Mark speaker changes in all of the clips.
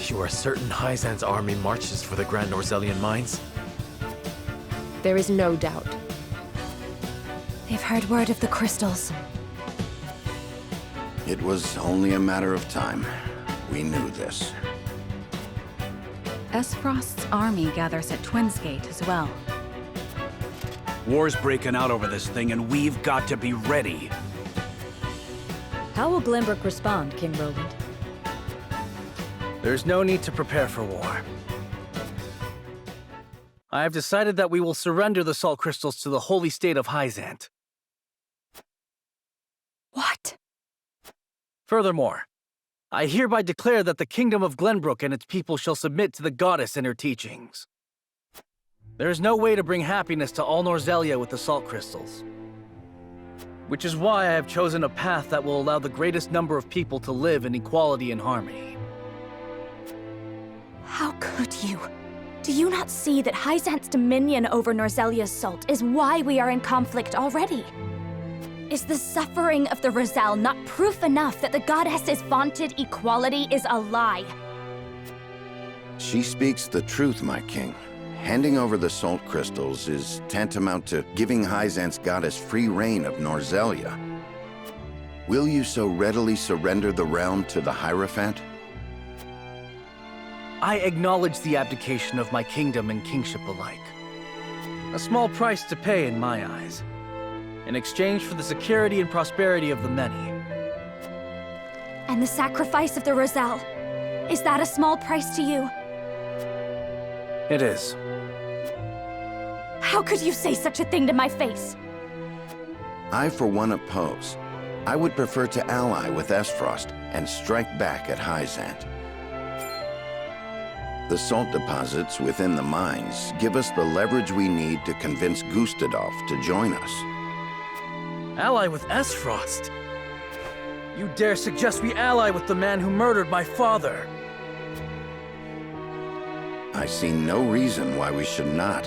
Speaker 1: You are certain Hyzan's army marches for the Grand Rosellan mines?
Speaker 2: There is no doubt.
Speaker 3: They've heard word of the crystals.
Speaker 4: It was only a matter of time. We knew this.
Speaker 3: Esfrost's army gathers at Twinsgate as well.
Speaker 5: War's breaking out over this thing, and we've got to be ready.
Speaker 6: How will Glenbrook respond, King Roland?
Speaker 7: There's no need to prepare for war. I have decided that we will surrender the salt crystals to the holy state of Hyzant.
Speaker 3: What?
Speaker 7: Furthermore, I hereby declare that the kingdom of Glenbrook and its people shall submit to the goddess and her teachings. There is no way to bring happiness to all Norzelia with the salt crystals. Which is why I have chosen a path that will allow the greatest number of people to live in equality and harmony.
Speaker 3: How could you? Do you not see that Hyzant's dominion over Norzelia's salt is why we are in conflict already? Is the suffering of the Rosal not proof enough that the goddess's vaunted equality is a lie?
Speaker 4: She speaks the truth, my king. Handing over the salt crystals is tantamount to giving Hyzant's goddess free reign of Norzelia. Will you so readily surrender the realm to the Hierophant?
Speaker 7: I acknowledge the abdication of my kingdom and kingship alike. A small price to pay in my eyes, in exchange for the security and prosperity of the many.
Speaker 3: And the sacrifice of the Rosal, is that a small price to you?
Speaker 7: It is.
Speaker 3: How could you say such a thing to my face?
Speaker 4: I, for one, oppose. I would prefer to ally with Esfrost and strike back at Hyzant. The salt deposits within the mines give us the leverage we need to convince Gustadolph to join us.
Speaker 7: Ally with Esfrost? You dare suggest we ally with the man who murdered my father?
Speaker 4: I see no reason why we should not.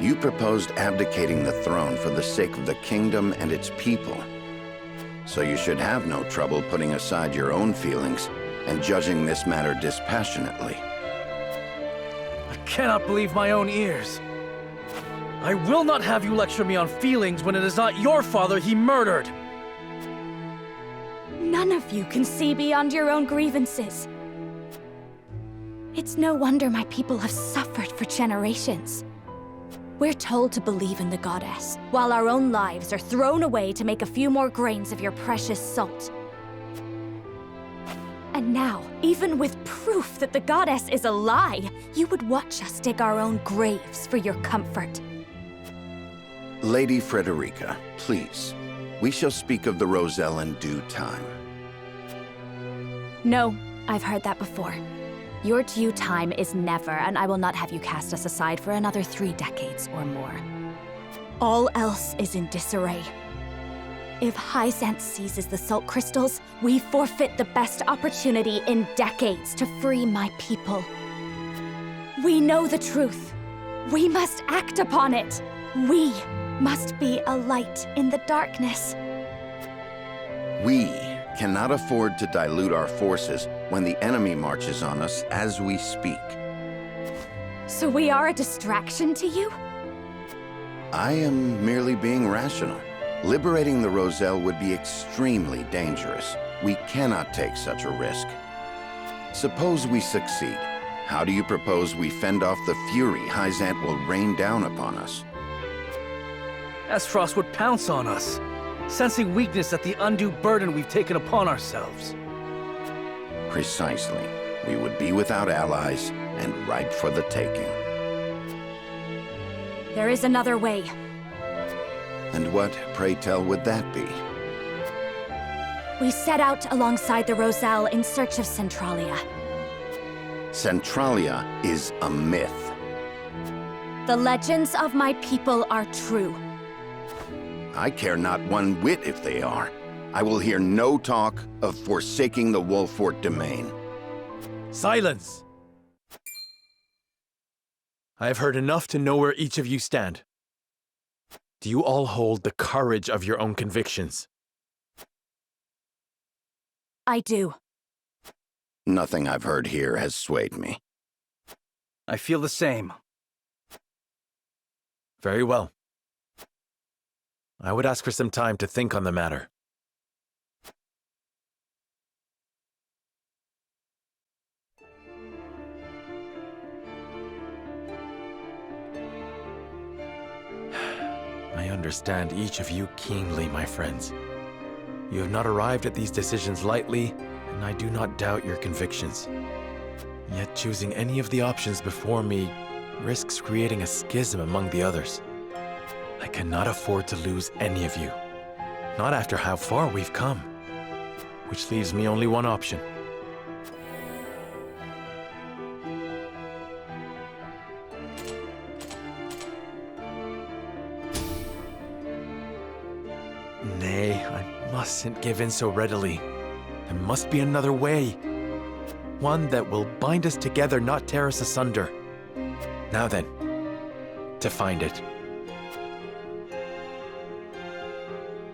Speaker 4: You proposed abdicating the throne for the sake of the kingdom and its people. So you should have no trouble putting aside your own feelings and judging this matter dispassionately.
Speaker 7: I cannot believe my own ears. I will not have you lecture me on feelings when it is not your father he murdered.
Speaker 3: None of you can see beyond your own grievances. It's no wonder my people have suffered for generations. We're told to believe in the goddess, while our own lives are thrown away to make a few more grains of your precious salt. And now, even with proof that the goddess is a lie, you would watch us dig our own graves for your comfort.
Speaker 4: Lady Frederica, please. We shall speak of the Rosel in due time.
Speaker 3: No, I've heard that before. Your due time is never, and I will not have you cast us aside for another 3 decades or more. All else is in disarray. If Hyzant seizes the salt crystals, we forfeit the best opportunity in decades to free my people. We know the truth. We must act upon it. We must be a light in the darkness.
Speaker 4: We cannot afford to dilute our forces when the enemy marches on us as we speak.
Speaker 3: So we are a distraction to you?
Speaker 4: I am merely being rational. Liberating the Rosel would be extremely dangerous. We cannot take such a risk. Suppose we succeed. How do you propose we fend off the fury Hyzant will rain down upon us?
Speaker 7: Esfrost would pounce on us, sensing weakness at the undue burden we've taken upon ourselves.
Speaker 4: Precisely. We would be without allies and ripe for the taking.
Speaker 3: There is another way.
Speaker 4: And what, pray tell, would that be?
Speaker 3: We set out alongside the Rosal in search of Centralia.
Speaker 4: Centralia is a myth.
Speaker 3: The legends of my people are true.
Speaker 4: I care not one whit if they are. I will hear no talk of forsaking the Wolfort domain.
Speaker 1: Silence! I have heard enough to know where each of you stand. Do you all hold the courage of your own convictions?
Speaker 3: I do.
Speaker 4: Nothing I've heard here has swayed me.
Speaker 7: I feel the same.
Speaker 1: Very well. I would ask for some time to think on the matter. I understand each of you keenly, my friends. You have not arrived at these decisions lightly, and I do not doubt your convictions. Yet choosing any of the options before me risks creating a schism among the others. I cannot afford to lose any of you. Not after how far we've come. Which leaves me only one option. Nay, I mustn't give in so readily. There must be another way. One that will bind us together, not tear us asunder. Now then, to find it.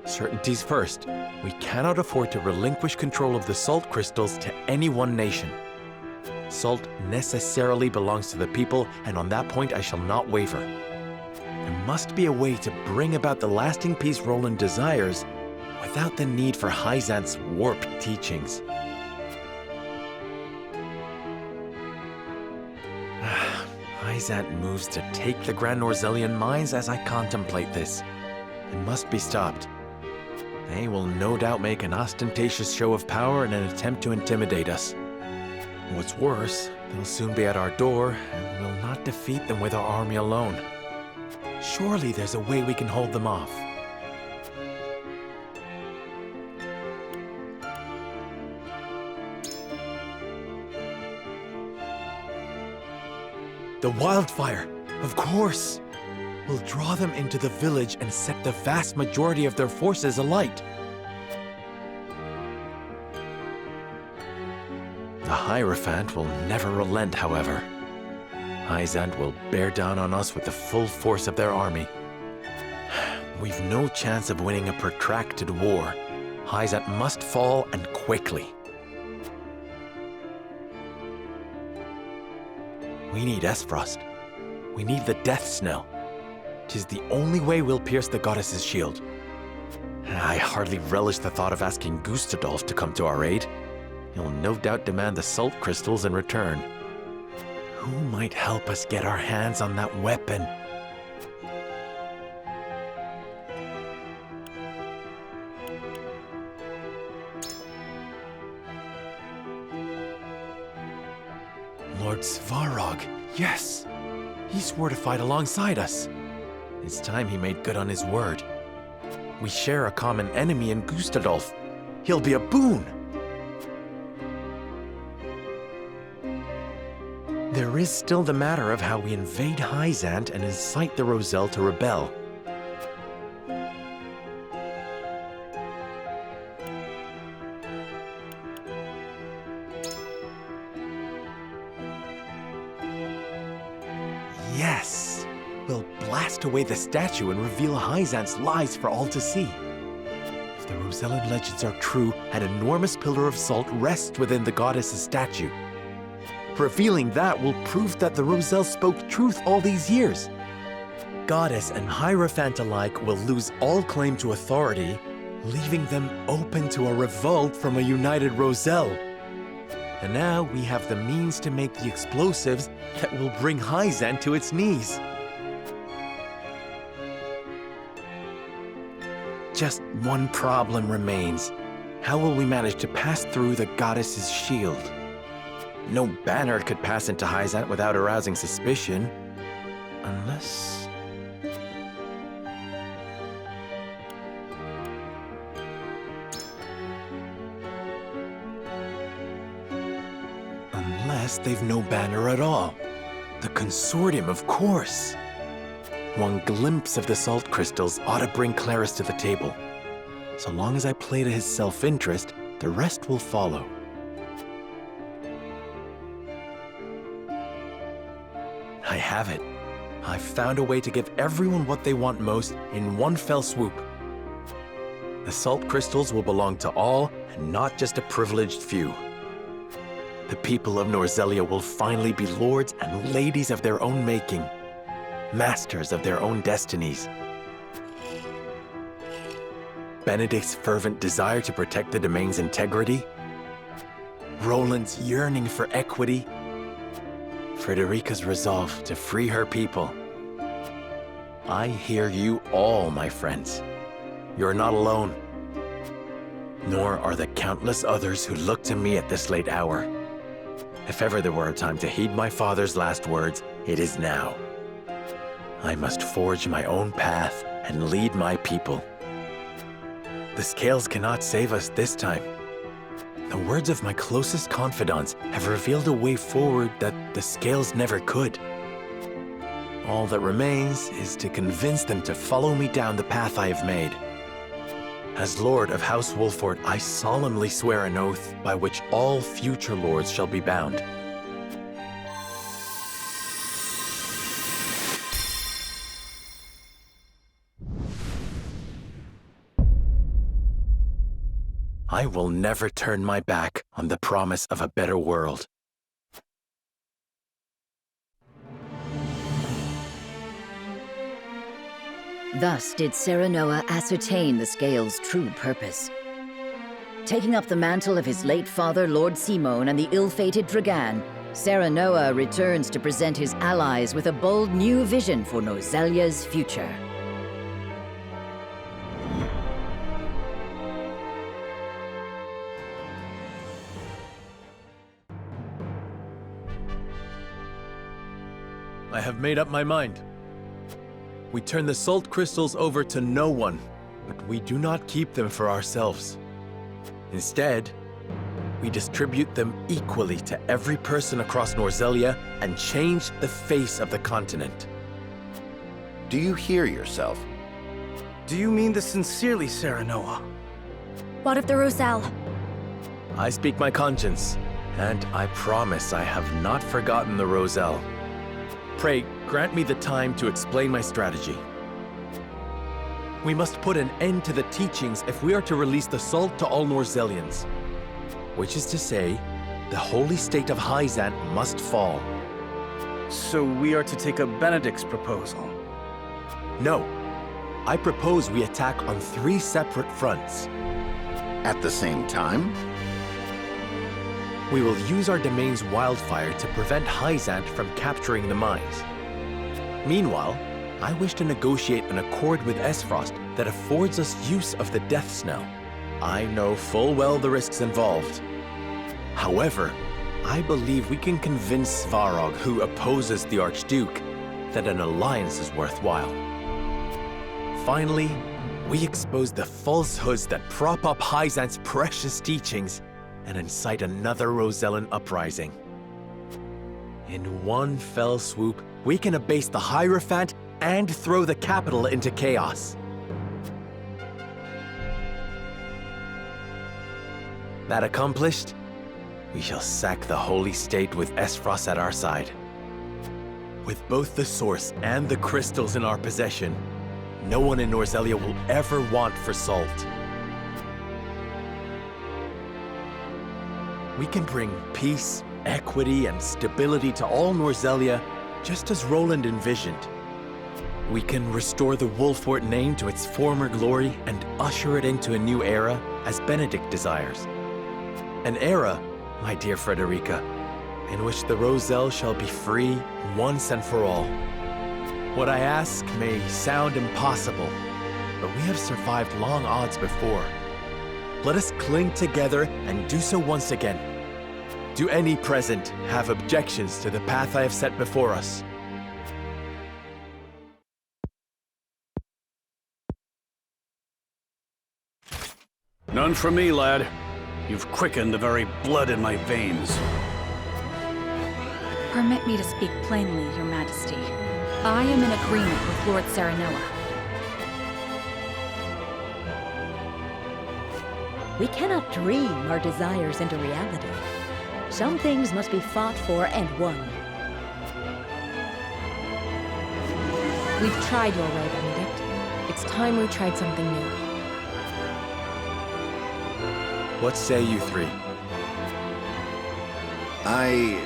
Speaker 1: Certainties first. We cannot afford to relinquish control of the salt crystals to any one nation. Salt necessarily belongs to the people, and on that point I shall not waver. There must be a way to bring about the lasting peace Roland desires without the need for Hyzant's warped teachings. Hyzant moves to take the Grand Norzellian mines as I contemplate this. It must be stopped. They will no doubt make an ostentatious show of power in an attempt to intimidate us. What's worse, they'll soon be at our door, and we'll not defeat them with our army alone. Surely there's a way we can hold them off. The wildfire, of course! We'll draw them into the village and set the vast majority of their forces alight. The Hierophant will never relent, however. Hyzant will bear down on us with the full force of their army. We've no chance of winning a protracted war. Hyzant must fall, and quickly. We need Esfrost. We need the Death Knell. 'Tis the only way we'll pierce the goddess's shield. I hardly relish the thought of asking Gustadolph to come to our aid. He'll no doubt demand the salt crystals in return. Who might help us get our hands on that weapon? Lord Svarog, yes! He's fortified alongside us. It's time he made good on his word. We share a common enemy in Gustadolph. He'll be a boon! There is still the matter of how we invade Hyzant and incite the Roselle to rebel. Yes! We'll blast away the statue and reveal Hyzant's lies for all to see. If the Rosellan legends are true, an enormous pillar of salt rests within the goddess's statue. Revealing that will prove that the Roselle spoke truth all these years. Goddess and Hierophant alike will lose all claim to authority, leaving them open to a revolt from a united Roselle. And now we have the means to make the explosives that will bring Hyzant to its knees. Just one problem remains. How will we manage to pass through the goddess's shield? No banner could pass into Hyzant without arousing suspicion. Unless... Unless they've no banner at all. The Consortium, of course. One glimpse of the salt crystals ought to bring Claris to the table. So long as I play to his self-interest, the rest will follow. I have it. I've found a way to give everyone what they want most in one fell swoop. The salt crystals will belong to all, and not just a privileged few. the people of Norzelia will finally be lords and ladies of their own making, masters of their own destinies. Benedict's fervent desire to protect the domain's integrity, Roland's yearning for equity, Frederica's resolve to free her people. I hear you all, my friends. You're not alone. Nor are the countless others who look to me at this late hour. If ever there were a time to heed my father's last words, it is now. I must forge my own path and lead my people. The scales cannot save us this time. The words of my closest confidants have revealed a way forward that the scales never could. All that remains is to convince them to follow me down the path I have made. As Lord of House Wolford, I solemnly swear an oath by which all future lords shall be bound. I will never turn my back on the promise of a better world.
Speaker 6: Thus did Serenoa ascertain the Scale's true purpose. Taking up the mantle of his late father, Lord Simone, and the ill-fated Dragan, Serenoa returns to present his allies with a bold new vision for Norzelia's future.
Speaker 1: I have made up my mind. We turn the salt crystals over to no one, but we do not keep them for ourselves. Instead, we distribute them equally to every person across Norzelia and change the face of the continent.
Speaker 4: Do you hear yourself?
Speaker 7: Do you mean this sincerely, Serenoa?
Speaker 3: What of the Roselle?
Speaker 1: I speak my conscience, and I promise I have not forgotten the Roselle. Pray, grant me the time to explain my strategy. We must put an end to the teachings if we are to release the salt to all Norzelians. Which is to say, the holy state of Hyzant must fall.
Speaker 7: So we are to take up Benedict's proposal?
Speaker 1: No. I propose we attack on 3 separate fronts.
Speaker 4: At the same time?
Speaker 1: We will use our domain's wildfire to prevent Hyzant from capturing the mines. Meanwhile, I wish to negotiate an accord with Esfrost that affords us use of the Death Snell. I know full well the risks involved. However, I believe we can convince Svarog, who opposes the Archduke, that an alliance is worthwhile. Finally, we expose the falsehoods that prop up Hyzant's precious teachings and incite another Rosellan Uprising. In one fell swoop, we can abase the Hierophant and throw the capital into chaos. That accomplished, we shall sack the Holy State with Esfrost at our side. With both the source and the crystals in our possession, no one in Norzelia will ever want for salt. We can bring peace, equity, and stability to all Norzelia, just as Roland envisioned. We can restore the Wolfort name to its former glory and usher it into a new era, as Benedict desires. An era, my dear Frederica, in which the Roselle shall be free once and for all. What I ask may sound impossible, but we have survived long odds before. Let us cling together and do so once again. Do any present have objections to the path I have set before us?
Speaker 5: None for me, lad. You've quickened the very blood in my veins.
Speaker 3: Permit me to speak plainly, Your Majesty. I am in agreement with Lord Serenoa.
Speaker 6: We cannot dream our desires into reality. Some things must be fought for and won.
Speaker 2: We've tried your way, Benedict. It's time we tried something new.
Speaker 1: What say you 3?
Speaker 4: I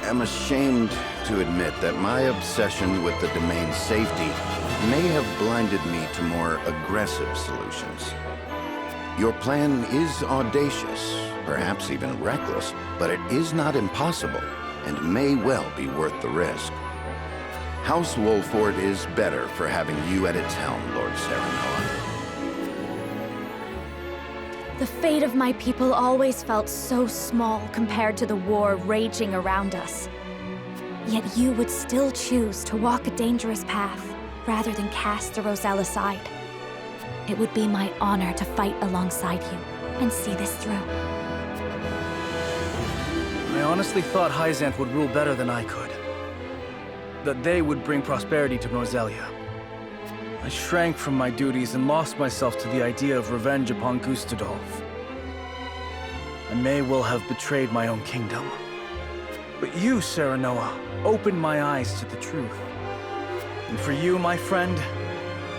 Speaker 4: am ashamed to admit that my obsession with the domain's safety may have blinded me to more aggressive solutions. Your plan is audacious, perhaps even reckless, but it is not impossible, and may well be worth the risk. House Wolford is better for having you at its helm, Lord Serenoa.
Speaker 3: The fate of my people always felt so small compared to the war raging around us. Yet you would still choose to walk a dangerous path, rather than cast the Roselle aside. It would be my honor to fight alongside you, and see this through.
Speaker 7: I honestly thought Hyzanth would rule better than I could. That they would bring prosperity to Roselia. I shrank from my duties and lost myself to the idea of revenge upon Gustadolph. I may well have betrayed my own kingdom. But you, Serenoa, opened my eyes to the truth. And for you, my friend,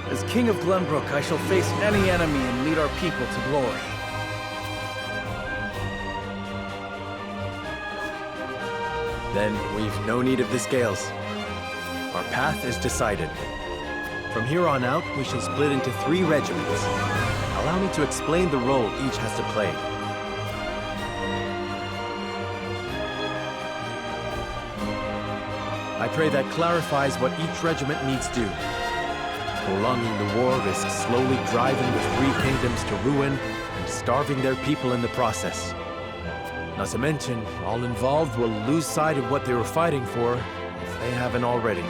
Speaker 7: as King of Glenbrook, I shall face any enemy and lead our people to glory.
Speaker 1: Then we've no need of the scales. Our path is decided. From here on out, we shall split into 3 regiments. Allow me to explain the role each has to play. I pray that clarifies what each regiment needs do. Prolonging the war risks slowly driving the 3 kingdoms to ruin and starving their people in the process. Not to mention, all involved will lose sight of what they were fighting for, if they haven't already.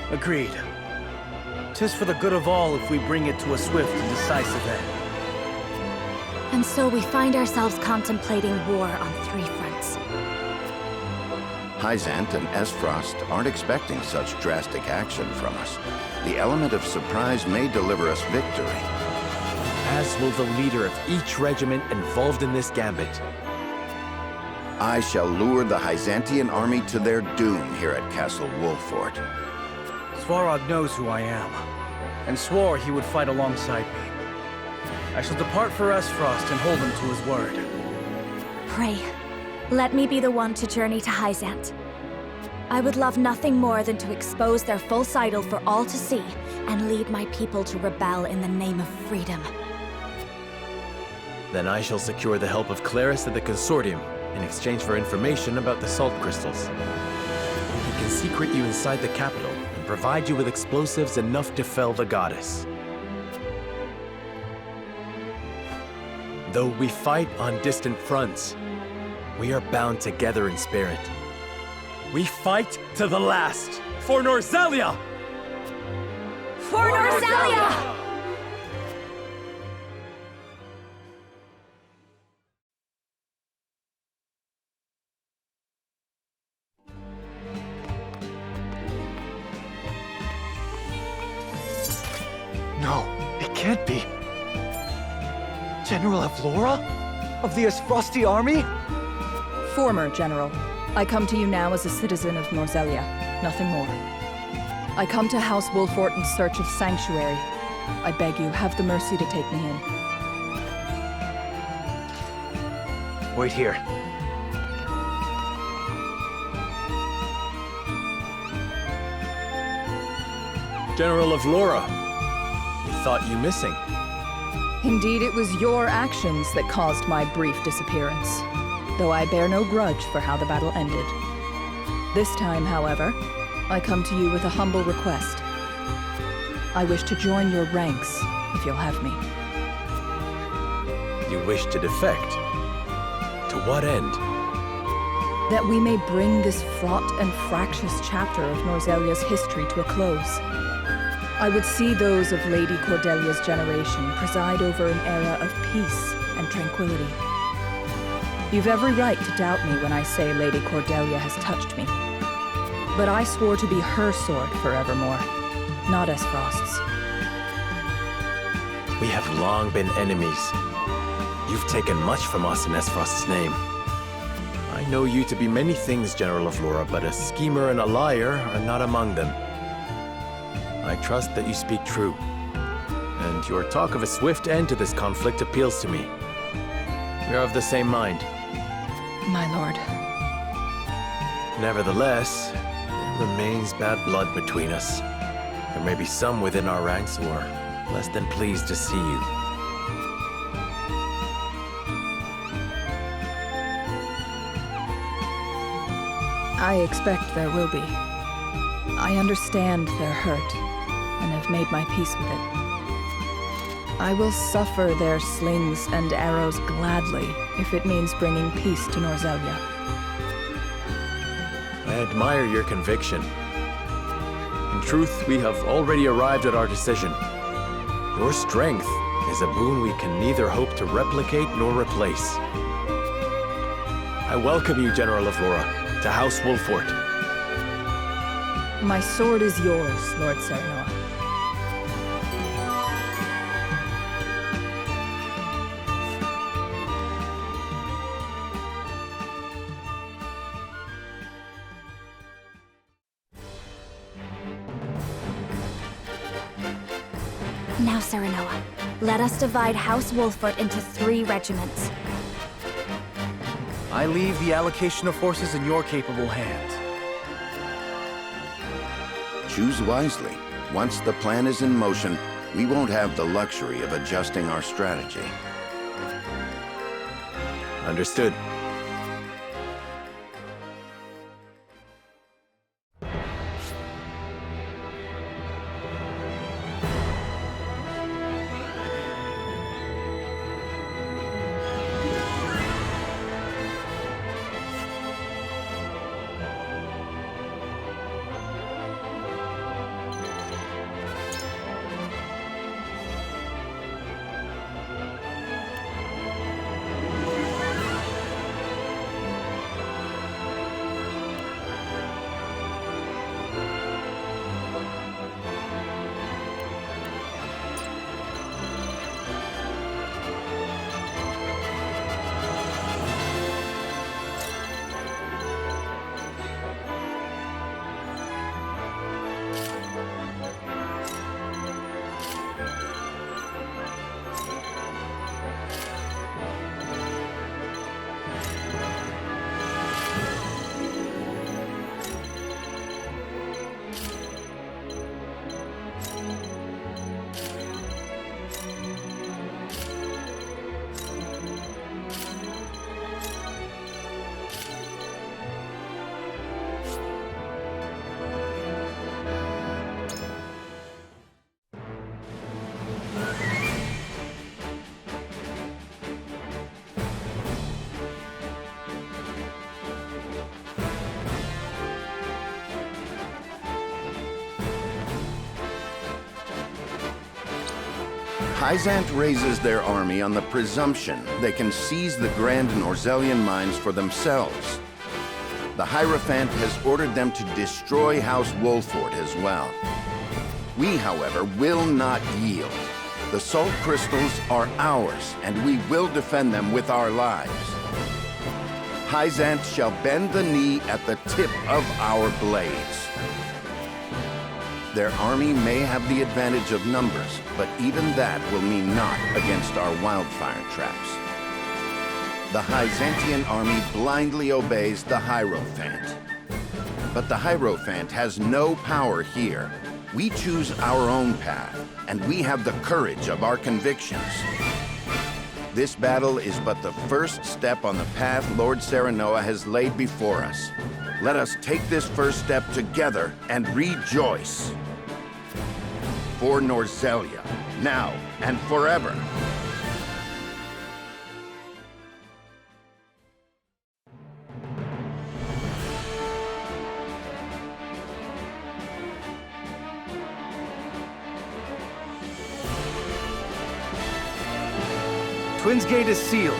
Speaker 7: Agreed. 'Tis for the good of all if we bring it to a swift and decisive end.
Speaker 3: And so we find ourselves contemplating war on 3 fronts.
Speaker 4: Hyzanth and Esfrost aren't expecting such drastic action from us. The element of surprise may deliver us victory.
Speaker 1: As will the leader of each regiment involved in this gambit.
Speaker 4: I shall lure the Hyzantian army to their doom here at Castle Wolford.
Speaker 7: Svarog knows who I am, and swore he would fight alongside me. I shall depart for Esfrost and hold him to his word.
Speaker 3: Pray, let me be the one to journey to Hyzanth. I would love nothing more than to expose their false idol for all to see, and lead my people to rebel in the name of freedom.
Speaker 1: Then I shall secure the help of Claris and the Consortium in exchange for information about the salt crystals. He can secret you inside the capital and provide you with explosives enough to fell the goddess. Though we fight on distant fronts, we are bound together in spirit. We fight to the last for Norzelia!
Speaker 3: For Norzelia!
Speaker 1: No, it can't be. General Avlora? Of the Esfrosti army?
Speaker 8: Former General. I come to you now as a citizen of Norzelia, nothing more. I come to House Wolford in search of sanctuary. I beg you, have the mercy to take me in.
Speaker 1: Wait here. General Avlora, we thought you missing.
Speaker 8: Indeed, it was your actions that caused my brief disappearance, though I bear no grudge for how the battle ended. This time, however, I come to you with a humble request. I wish to join your ranks, if you'll have me.
Speaker 1: You wish to defect? To what end?
Speaker 8: That we may bring this fraught and fractious chapter of Norzelia's history to a close. I would see those of Lady Cordelia's generation preside over an era of peace and tranquility. You've every right to doubt me when I say Lady Cordelia has touched me. But I swore to be her sword forevermore, not Esfrost's.
Speaker 1: We have long been enemies. You've taken much from us in Esfrost's name. I know you to be many things, General Avlora, but a schemer and a liar are not among them. I trust that you speak true, and your talk of a swift end to this conflict appeals to me. We are of the same mind.
Speaker 8: My lord.
Speaker 1: Nevertheless, there remains bad blood between us. There may be some within our ranks who are less than pleased to see you.
Speaker 8: I expect there will be. I understand their hurt, and have made my peace with it. I will suffer their slings and arrows gladly, if it means bringing peace to Norzelia.
Speaker 1: I admire your conviction. In truth, we have already arrived at our decision. Your strength is a boon we can neither hope to replicate nor replace. I welcome you, General Avlora, to House Wolfort.
Speaker 8: My sword is yours, Lord Serenoa.
Speaker 3: Now, Serenoa, let us divide House Wolfort into 3 regiments.
Speaker 7: I leave the allocation of forces in your capable hands.
Speaker 4: Choose wisely. Once the plan is in motion, we won't have the luxury of adjusting our strategy.
Speaker 1: Understood.
Speaker 4: Hyzant raises their army on the presumption they can seize the Grand Norzelian mines for themselves. The Hierophant has ordered them to destroy House Wolfort as well. We, however, will not yield. The salt crystals are ours, and we will defend them with our lives. Hyzant shall bend the knee at the tip of our blades. Their army may have the advantage of numbers, but even that will mean naught against our wildfire traps. The Hyzantian army blindly obeys the Hierophant. But the Hierophant has no power here. We choose our own path, and we have the courage of our convictions. This battle is but the first step on the path Lord Serenoa has laid before us. Let us take this first step together and rejoice. For Norzelia, now and forever.
Speaker 7: Twins Gate is sealed.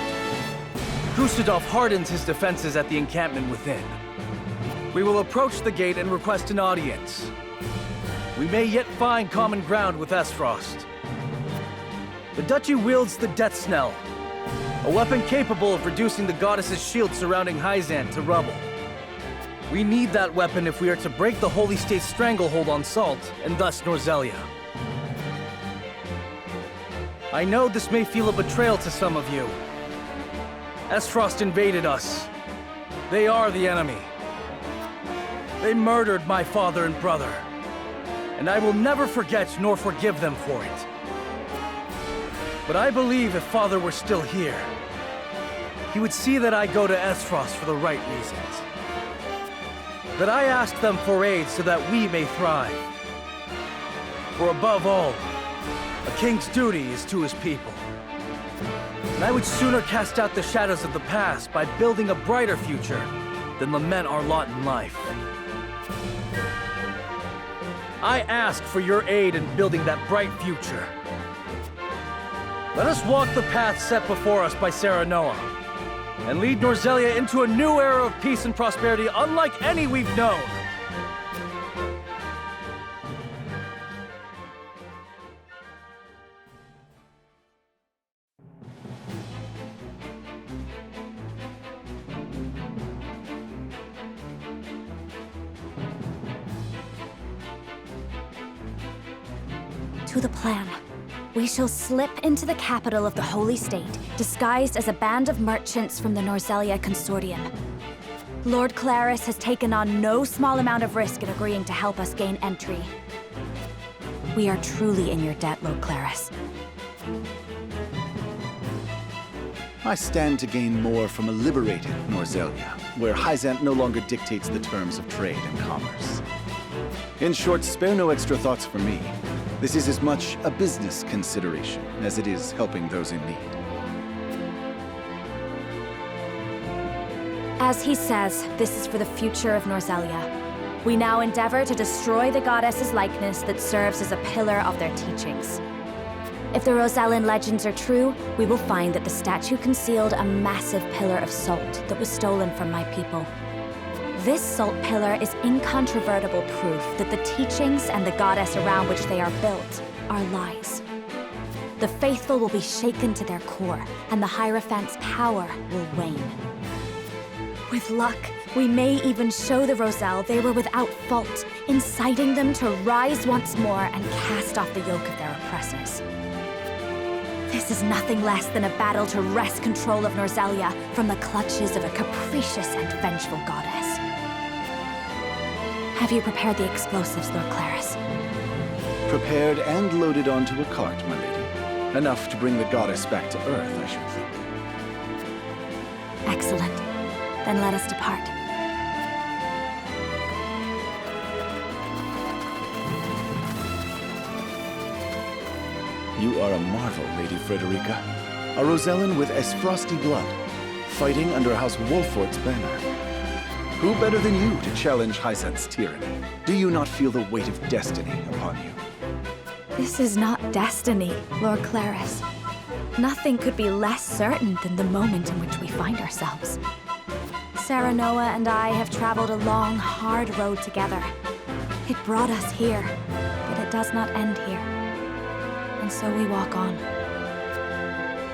Speaker 7: Gustadolph hardens his defenses at the encampment within. We will approach the gate and request an audience. We may yet find common ground with Esfrost. The Duchy wields the Death Snell, a weapon capable of reducing the goddess's shield surrounding Hyzant to rubble. We need that weapon if we are to break the Holy State's stranglehold on Salt, and thus Norzelia. I know this may feel a betrayal to some of you. Esfrost invaded us. They are the enemy. They murdered my father and brother, and I will never forget nor forgive them for it. But I believe if Father were still here, he would see that I go to Esfrost for the right reasons. That I ask them for aid so that we may thrive. For above all, a king's duty is to his people. And I would sooner cast out the shadows of the past by building a brighter future than lament our lot in life. I ask for your aid in building that bright future. Let us walk the path set before us by Serenoa, and lead Norzelia into a new era of peace and prosperity unlike any we've known.
Speaker 3: To the plan. We shall slip into the capital of the Holy State, disguised as a band of merchants from the Norzelia Consortium. Lord Claris has taken on no small amount of risk in agreeing to help us gain entry. We are truly in your debt, Lord Claris.
Speaker 9: I stand to gain more from a liberated Norzelia, where Hyzant no longer dictates the terms of trade and commerce. In short, spare no extra thoughts for me. This is as much a business consideration as it is helping those in need.
Speaker 3: As he says, this is for the future of Norzelia. We now endeavor to destroy the goddess's likeness that serves as a pillar of their teachings. If the Rosellan legends are true, we will find that the statue concealed a massive pillar of salt that was stolen from my people. This salt pillar is incontrovertible proof that the teachings and the goddess around which they are built are lies. The faithful will be shaken to their core, and the Hierophant's power will wane. With luck, we may even show the Roselle they were without fault, inciting them to rise once more and cast off the yoke of their oppressors. This is nothing less than a battle to wrest control of Norzelia from the clutches of a capricious and vengeful goddess. Have you prepared the explosives, Lord Claris?
Speaker 9: Prepared and loaded onto a cart, my lady. Enough to bring the goddess back to Earth, I should think.
Speaker 3: Excellent. Then let us depart.
Speaker 9: You are a marvel, Lady Frederica. A Rosellan with Esfrosti blood, fighting under House Wolfort's banner. Who better than you to challenge Hyzant's tyranny? Do you not feel the weight of destiny upon you?
Speaker 3: This is not destiny, Lord Claris. Nothing could be less certain than the moment in which we find ourselves. Serenoa and I have traveled a long, hard road together. It brought us here, but it does not end here. And so we walk on.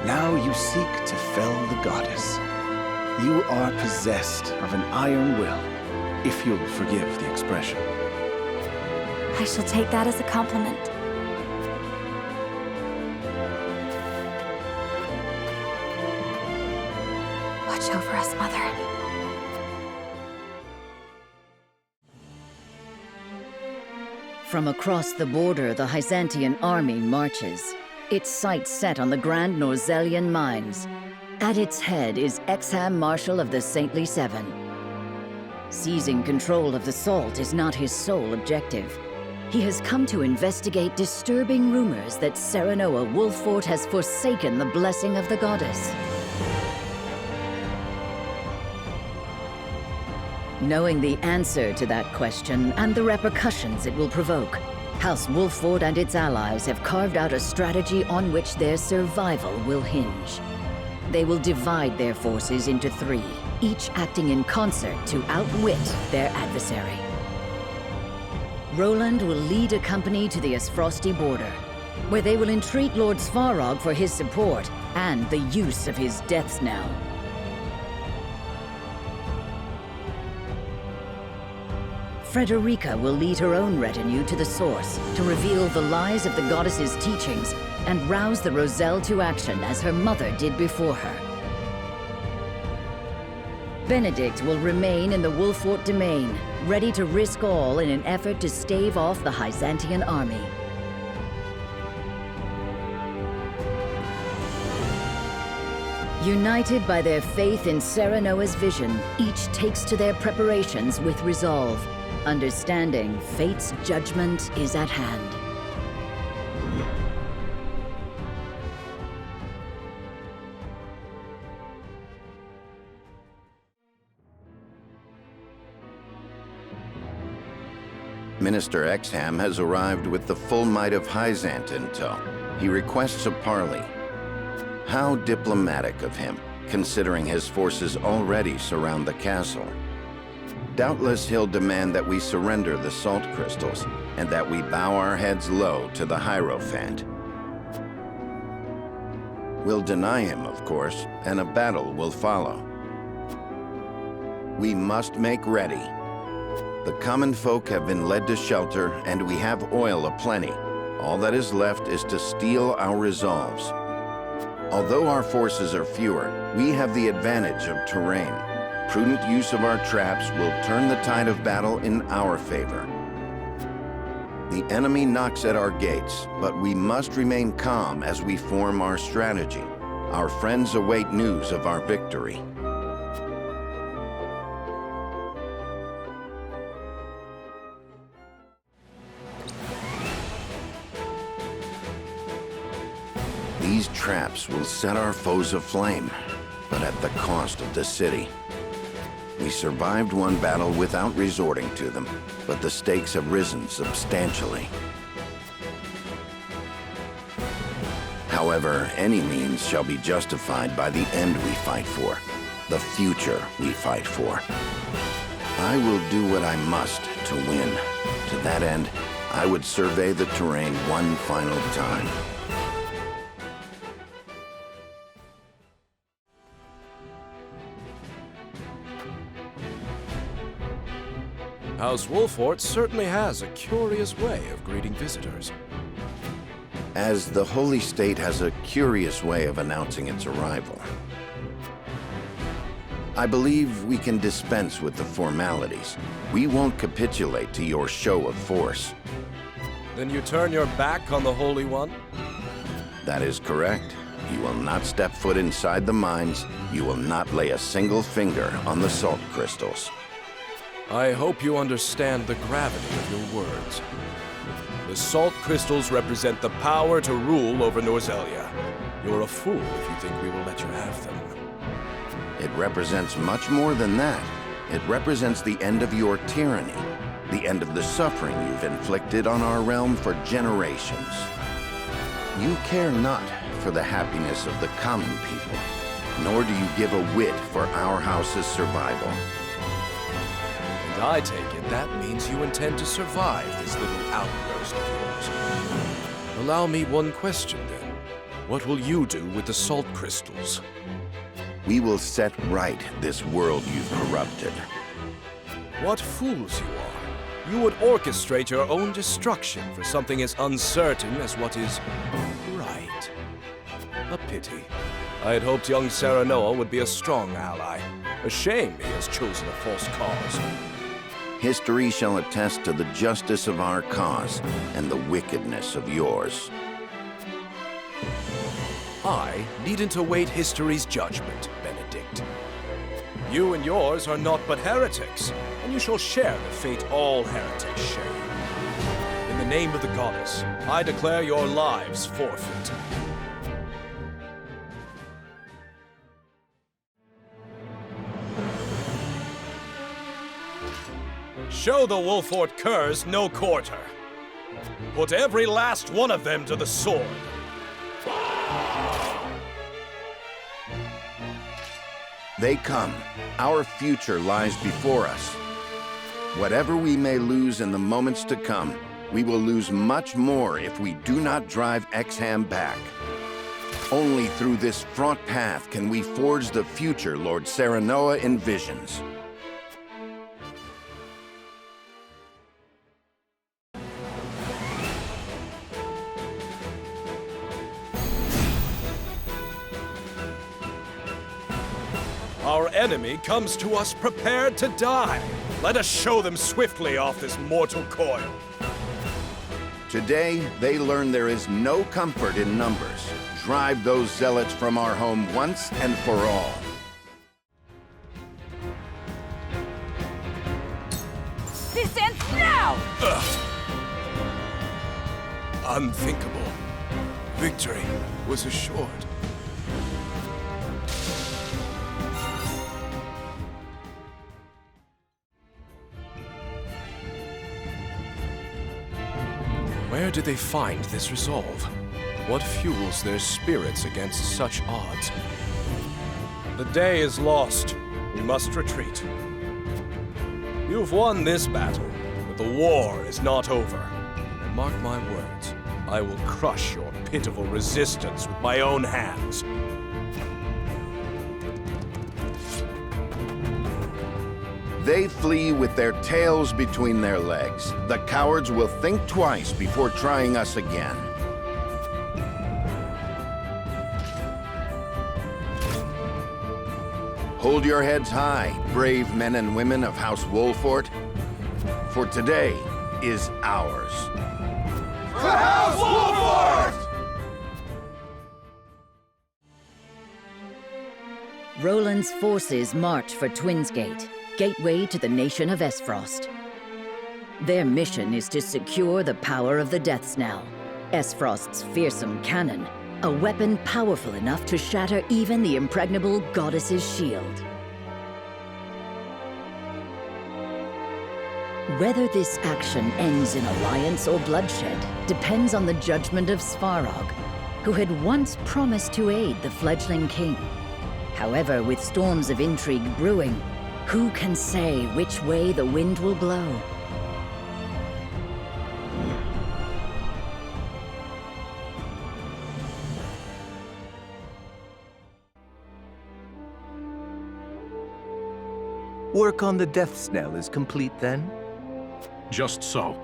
Speaker 9: Now you seek to fell the goddess. You are possessed of an iron will, if you'll forgive the expression.
Speaker 3: I shall take that as a compliment. Watch over us, Mother.
Speaker 6: From across the border, the Hyzantian army marches, its sights set on the Grand Norzellian mines. At its head is Exharme Marshal of the Saintly Seven. Seizing control of the salt is not his sole objective. He has come to investigate disturbing rumors that Serenoa Wolfort has forsaken the blessing of the goddess. Knowing the answer to that question and the repercussions it will provoke, House Wolfort and its allies have carved out a strategy on which their survival will hinge. They will divide their forces into three, each acting in concert to outwit their adversary. Roland will lead a company to the Esfrosti border, where they will entreat Lord Svarog for his support and the use of his death's knell. Frederica will lead her own retinue to the source to reveal the lies of the goddess's teachings and rouse the Roselle to action as her mother did before her. Benedict will remain in the Wolfort domain, ready to risk all in an effort to stave off the Hyzantian army. United by their faith in Serenoa's vision, each takes to their preparations with resolve, understanding fate's judgment is at hand.
Speaker 4: Minister Exharme has arrived with the full might of Hyzant in tow. He requests a parley. How diplomatic of him, considering his forces already surround the castle. Doubtless he'll demand that we surrender the salt crystals, and that we bow our heads low to the Hierophant. We'll deny him, of course, and a battle will follow. We must make ready. The common folk have been led to shelter, and we have oil aplenty. All that is left is to steel our resolves. Although our forces are fewer, we have the advantage of terrain. Prudent use of our traps will turn the tide of battle in our favor. The enemy knocks at our gates, but we must remain calm as we form our strategy. Our friends await news of our victory. These traps will set our foes aflame, but at the cost of the city. We survived one battle without resorting to them, but the stakes have risen substantially. However, any means shall be justified by the end we fight for, the future we fight for. I will do what I must to win. To that end, I would survey the terrain one final time.
Speaker 10: House Wolfort certainly has a curious way of greeting visitors.
Speaker 4: As the Holy State has a curious way of announcing its arrival. I believe we can dispense with the formalities. We won't capitulate to your show of force.
Speaker 10: Then you turn your back on the Holy One?
Speaker 4: That is correct. You will not step foot inside the mines. You will not lay a single finger on the salt crystals.
Speaker 10: I hope you understand the gravity of your words. The salt crystals represent the power to rule over Norzelia. You're a fool if you think we will let you have them.
Speaker 4: It represents much more than that. It represents the end of your tyranny, the end of the suffering you've inflicted on our realm for generations. You care not for the happiness of the common people, nor do you give a whit for our house's survival.
Speaker 10: And I take it that means you intend to survive this little outburst of yours. Allow me one question, then. What will you do with the salt crystals?
Speaker 4: We will set right this world you've corrupted.
Speaker 10: What fools you are. You would orchestrate your own destruction for something as uncertain as what is right. A pity. I had hoped young Serenoa would be a strong ally. A shame he has chosen a false cause.
Speaker 4: History shall attest to the justice of our cause and the wickedness of yours.
Speaker 10: I needn't await history's judgment, Benedict. You and yours are naught but heretics, and you shall share the fate all heretics share. In the name of the goddess, I declare your lives forfeit. Show the Wolfort curs no quarter. Put every last one of them to the sword.
Speaker 4: They come. Our future lies before us. Whatever we may lose in the moments to come, we will lose much more if we do not drive Exharme back. Only through this fraught path can we forge the future Lord Serenoa envisions.
Speaker 10: Our enemy comes to us prepared to die. Let us show them swiftly off this mortal coil.
Speaker 4: Today, they learn there is no comfort in numbers. Drive those zealots from our home once and for all.
Speaker 3: This ends now!
Speaker 10: Unthinkable. Victory was assured. Where did they find this resolve? What fuels their spirits against such odds? The day is lost. We must retreat. You've won this battle, but the war is not over. And mark my words, I will crush your pitiful resistance with my own hands.
Speaker 4: They flee with their tails between their legs. The cowards will think twice before trying us again. Hold your heads high, brave men and women of House Wolfort, for today is ours.
Speaker 1: For House Wolfort!
Speaker 6: Roland's forces march for Twinsgate, gateway to the nation of Esfrost. Their mission is to secure the power of the Death Snell, Esfrost's fearsome cannon, a weapon powerful enough to shatter even the impregnable goddess's shield. Whether this action ends in alliance or bloodshed depends on the judgment of Svarog, who had once promised to aid the fledgling king. However, with storms of intrigue brewing, who can say which way the wind will blow?
Speaker 1: Work on the Death Snell is complete then?
Speaker 11: Just so.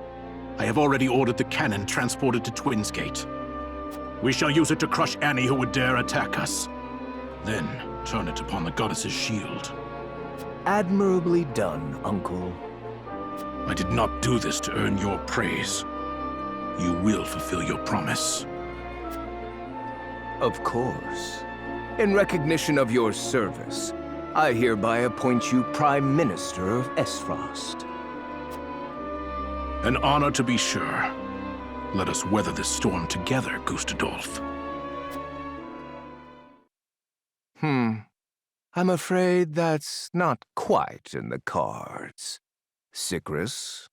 Speaker 11: I have already ordered the cannon transported to Twinsgate. We shall use it to crush any who would dare attack us. Then turn it upon the goddess's shield.
Speaker 1: Admirably done, Uncle.
Speaker 11: I did not do this to earn your praise. You will fulfill your promise.
Speaker 12: Of course. In recognition of your service, I hereby appoint you Prime Minister of Esfrost.
Speaker 11: An honor to be sure. Let us weather this storm together, Gustadolph.
Speaker 12: I'm afraid that's not quite in the cards. Sigrus?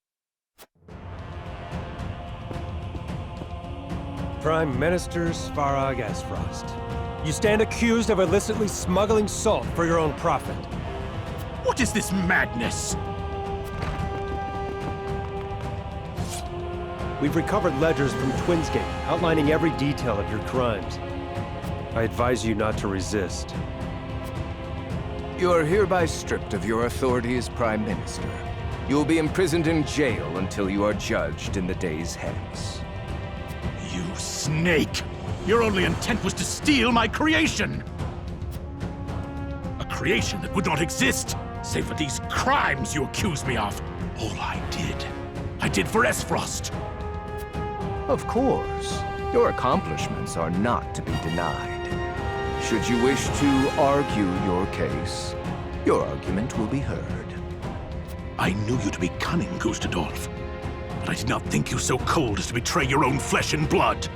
Speaker 13: Prime Minister Svarog Esfrost. You stand accused of illicitly smuggling salt for your own profit.
Speaker 11: What is this madness?
Speaker 13: We've recovered ledgers from Twinsgate, outlining every detail of your crimes. I advise you not to resist.
Speaker 12: You are hereby stripped of your authority as Prime Minister. You will be imprisoned in jail until you are judged in the days hence.
Speaker 11: You snake! Your only intent was to steal my creation! A creation that would not exist, save for these crimes you accuse me of. All I did for Esfrost.
Speaker 12: Of course. Your accomplishments are not to be denied. Should you wish to argue your case, your argument will be heard.
Speaker 11: I knew you to be cunning, Gustadolph, but I did not think you so cold as to betray your own flesh and blood.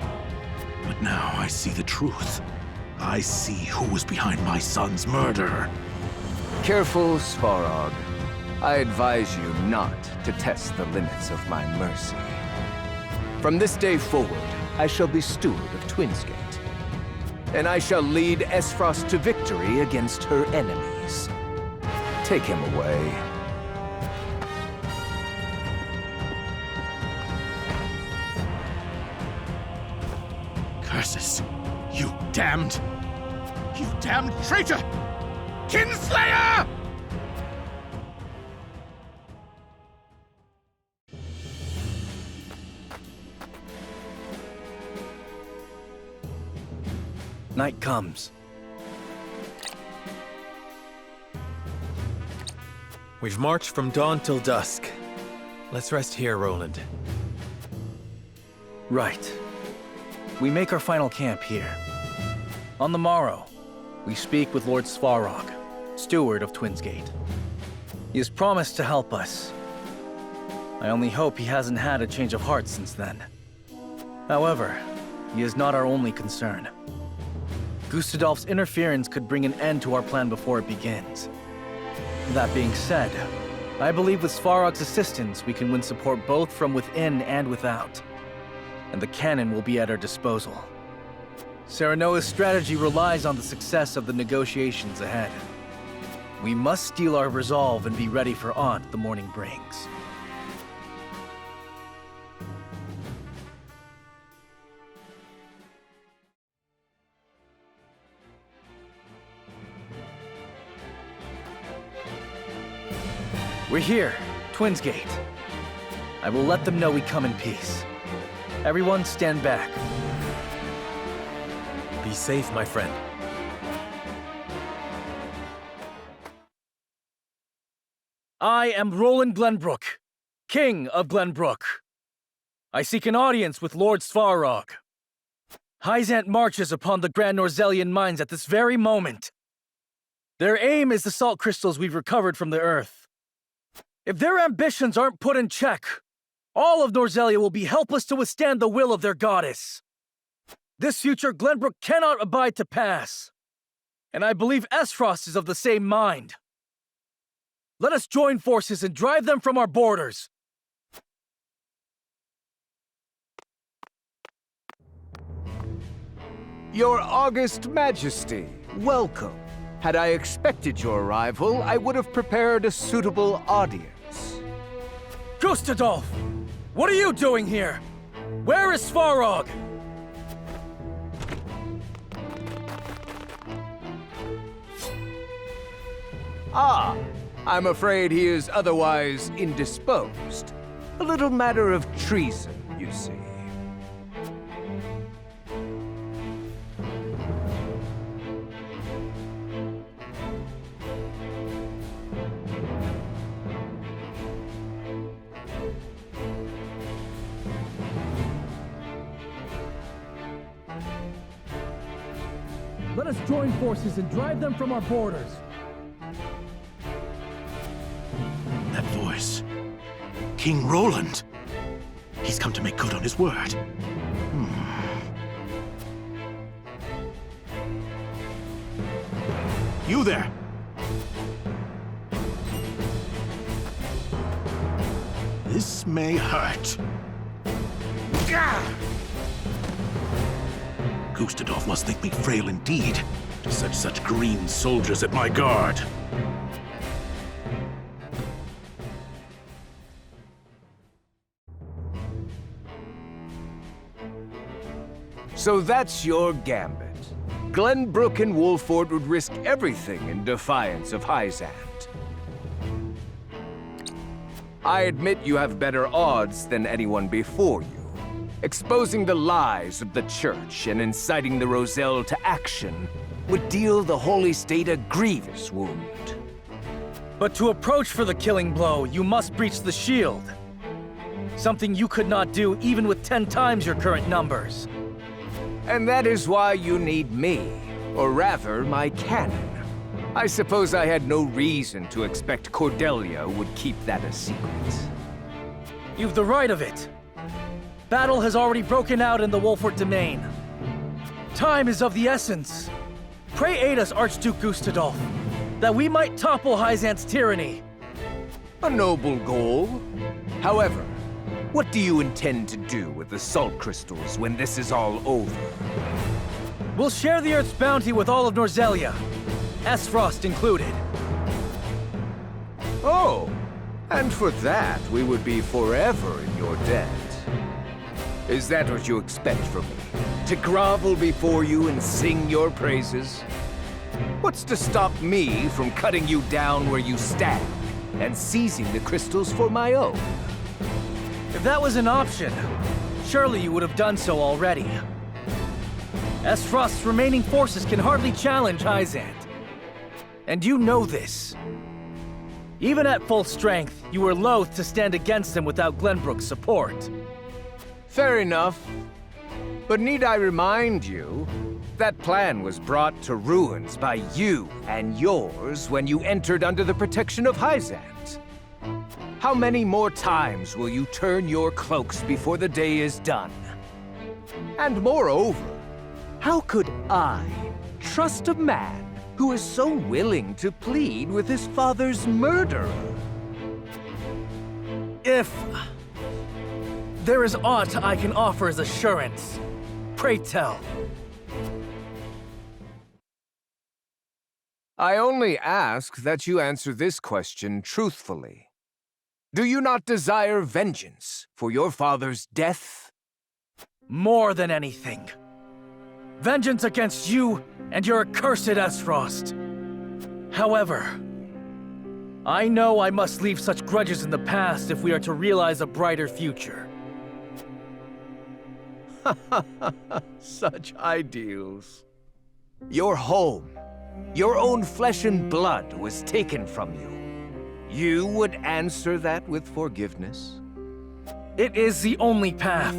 Speaker 11: But now I see the truth. I see who was behind my son's murder.
Speaker 12: Careful, Svarog. I advise you not to test the limits of my mercy. From this day forward, I shall be steward of Twinsgate. And I shall lead Esfrost to victory against her enemies. Take him away.
Speaker 11: Curses! You damned traitor! Kinslayer!
Speaker 7: Night comes.
Speaker 1: We've marched from dawn till dusk. Let's rest here, Roland.
Speaker 7: Right. We make our final camp here. On the morrow, we speak with Lord Svarog, steward of Twinsgate. He has promised to help us. I only hope he hasn't had a change of heart since then. However, he is not our only concern. Gustadolph's interference could bring an end to our plan before it begins. That being said, I believe with Svarog's assistance we can win support both from within and without. And the cannon will be at our disposal. Serenoa's strategy relies on the success of the negotiations ahead. We must steel our resolve and be ready for aught the morning brings. We're here, Twinsgate. I will let them know we come in peace. Everyone stand back.
Speaker 1: Be safe, my friend.
Speaker 7: I am Roland Glenbrook, King of Glenbrook. I seek an audience with Lord Svarog. Hyzant marches upon the Grand Norzellian mines at this very moment. Their aim is the salt crystals we've recovered from the earth. If their ambitions aren't put in check, all of Norzellia will be helpless to withstand the will of their goddess. This future Glenbrook cannot abide to pass. And I believe Esfrost is of the same mind. Let us join forces and drive them from our borders.
Speaker 12: Your August Majesty, welcome. Had I expected your arrival, I would have prepared a suitable audience.
Speaker 7: Gustadolph! What are you doing here? Where is Svarog?
Speaker 12: Ah, I'm afraid he is otherwise indisposed. A little matter of treason, you see.
Speaker 7: Let us join forces and drive them from our borders.
Speaker 11: That voice. King Roland. He's come to make good on his word. You there! This may hurt. Gustadolph must think me frail indeed, to set such green soldiers at my guard.
Speaker 12: So that's your gambit. Glenbrook and Wolford would risk everything in defiance of Hyzant. I admit you have better odds than anyone before you. Exposing the lies of the Church and inciting the Roselle to action would deal the Holy State a grievous wound.
Speaker 7: But to approach for the killing blow, you must breach the shield. Something you could not do even with 10 times your current numbers.
Speaker 12: And that is why you need me, or rather, my cannon. I suppose I had no reason to expect Cordelia would keep that a secret.
Speaker 7: You've the right of it. Battle has already broken out in the Wolford domain. Time is of the essence. Pray aid us, Archduke Gustadolph, that we might topple Hyzant's tyranny.
Speaker 12: A noble goal. However, what do you intend to do with the salt crystals when this is all over?
Speaker 7: We'll share the Earth's bounty with all of Norzellia, Esfrost included.
Speaker 12: Oh, and for that, we would be forever in your debt. Is that what you expect from me? To grovel before you and sing your praises? What's to stop me from cutting you down where you stand and seizing the crystals for my own?
Speaker 7: If that was an option, surely you would have done so already. Esfrost's remaining forces can hardly challenge Hyzant. And you know this. Even at full strength, you were loath to stand against him without Glenbrook's support.
Speaker 12: Fair enough. But need I remind you, that plan was brought to ruins by you and yours when you entered under the protection of Hyzant. How many more times will you turn your cloaks before the day is done? And moreover, how could I trust a man who is so willing to plead with his father's murderer?
Speaker 7: If there is aught I can offer as assurance, pray tell.
Speaker 12: I only ask that you answer this question truthfully. Do you not desire vengeance for your father's death?
Speaker 7: More than anything. Vengeance against you and your accursed Esfrost. However, I know I must leave such grudges in the past if we are to realize a brighter future.
Speaker 12: Such ideals. Your home, your own flesh and blood was taken from you. You would answer that with forgiveness?
Speaker 7: It is the only path.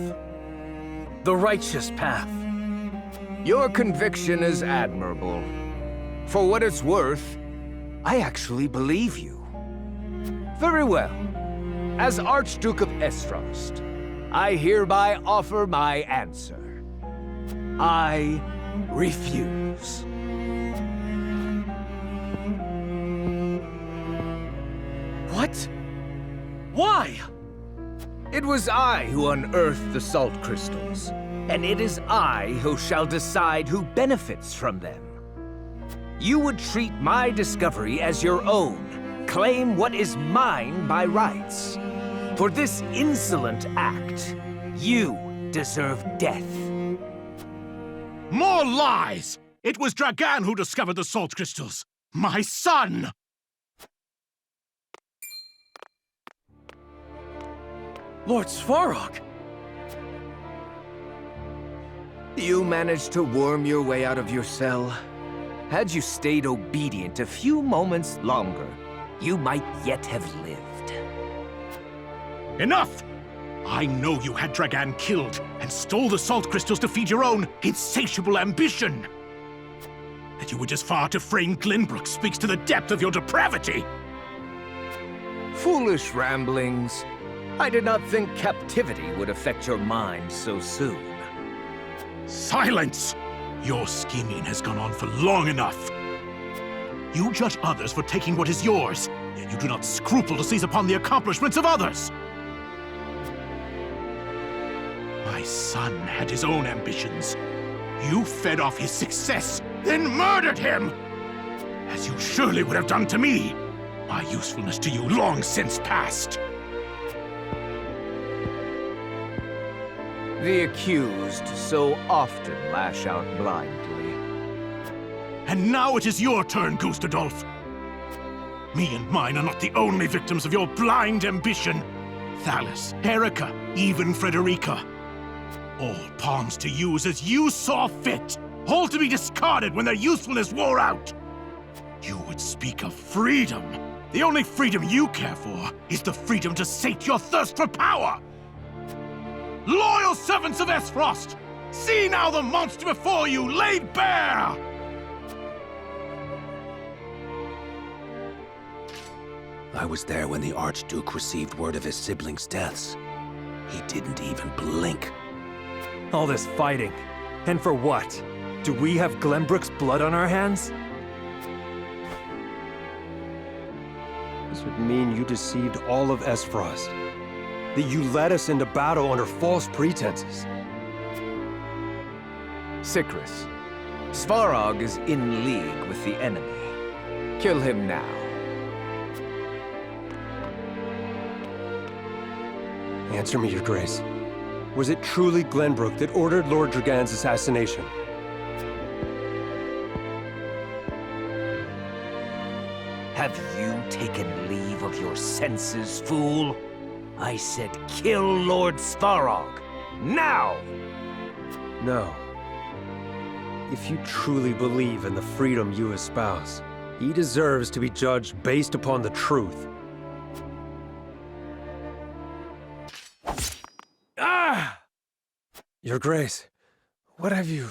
Speaker 7: The righteous path.
Speaker 12: Your conviction is admirable. For what it's worth, I actually believe you. Very well. As Archduke of Esfrost, I hereby offer my answer. I refuse.
Speaker 7: What? Why?
Speaker 12: It was I who unearthed the salt crystals, and it is I who shall decide who benefits from them. You would treat my discovery as your own, claim what is mine by rights. For this insolent act, you deserve death.
Speaker 11: More lies! It was Dragan who discovered the salt crystals. My son!
Speaker 7: Lord Svarog!
Speaker 12: You managed to worm your way out of your cell. Had you stayed obedient a few moments longer, you might yet have lived.
Speaker 11: Enough! I know you had Dragan killed and stole the salt crystals to feed your own insatiable ambition. That you were just far to frame Glenbrook speaks to the depth of your depravity.
Speaker 12: Foolish ramblings. I did not think captivity would affect your mind so soon.
Speaker 11: Silence! Your scheming has gone on for long enough. You judge others for taking what is yours, yet you do not scruple to seize upon the accomplishments of others. My son had his own ambitions. You fed off his success, then murdered him! As you surely would have done to me. My usefulness to you long since past.
Speaker 12: The accused so often lash out blindly.
Speaker 11: And now it is your turn, Gustadolph. Me and mine are not the only victims of your blind ambition. Thalis, Erica, even Frederica. All pawns to use as you saw fit. All to be discarded when their usefulness wore out. You would speak of freedom. The only freedom you care for is the freedom to sate your thirst for power. Loyal servants of Esfrost! See now the monster before you laid bare!
Speaker 14: I was there when the Archduke received word of his siblings' deaths. He didn't even blink.
Speaker 13: All this fighting. And for what? Do we have Glenbrook's blood on our hands? This would mean you deceived all of Esfrost. That you led us into battle under false pretenses.
Speaker 12: Sikrus, Svarog is in league with the enemy. Kill him now.
Speaker 13: Answer me, Your Grace. Was it truly Glenbrook that ordered Lord Dragan's assassination?
Speaker 12: Have you taken leave of your senses, fool? I said kill Lord Svarog, now!
Speaker 13: No. If you truly believe in the freedom you espouse, He deserves to be judged based upon the truth. Ah! Your Grace, what have you...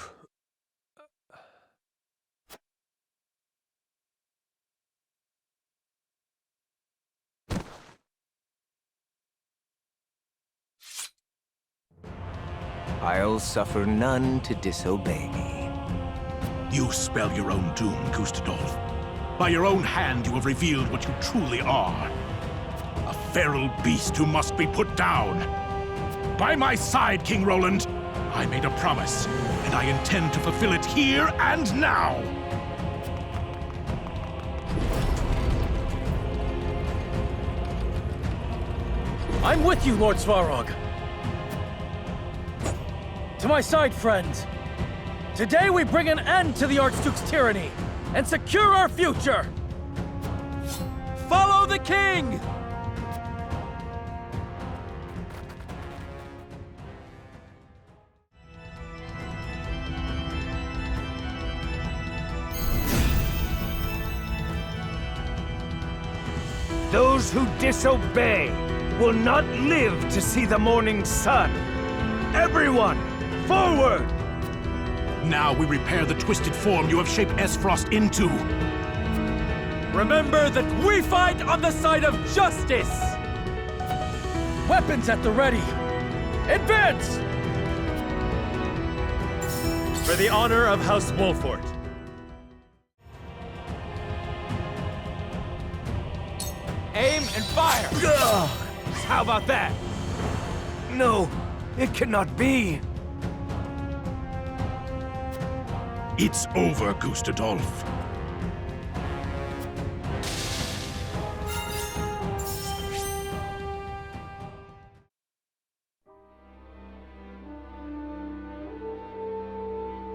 Speaker 12: I'll suffer none to disobey me.
Speaker 11: You spell your own doom, Gustadolph. By your own hand you have revealed what you truly are. A feral beast who must be put down. By my side, King Roland. I made a promise, and I intend to fulfill it here and now.
Speaker 7: I'm with you, Lord Svarog. To my side, friends. Today we bring an end to the Archduke's tyranny and secure our future. Follow the king!
Speaker 15: Those who disobey will not live to see the morning sun. Everyone, forward!
Speaker 11: Now we repair the twisted form you have shaped Esfrost into.
Speaker 7: Remember that we fight on the side of justice! Weapons at the ready! Advance!
Speaker 15: For the honor of House Wolfort. Aim and fire! Ugh. How about that? No, it cannot be.
Speaker 11: It's over, Gustadolph.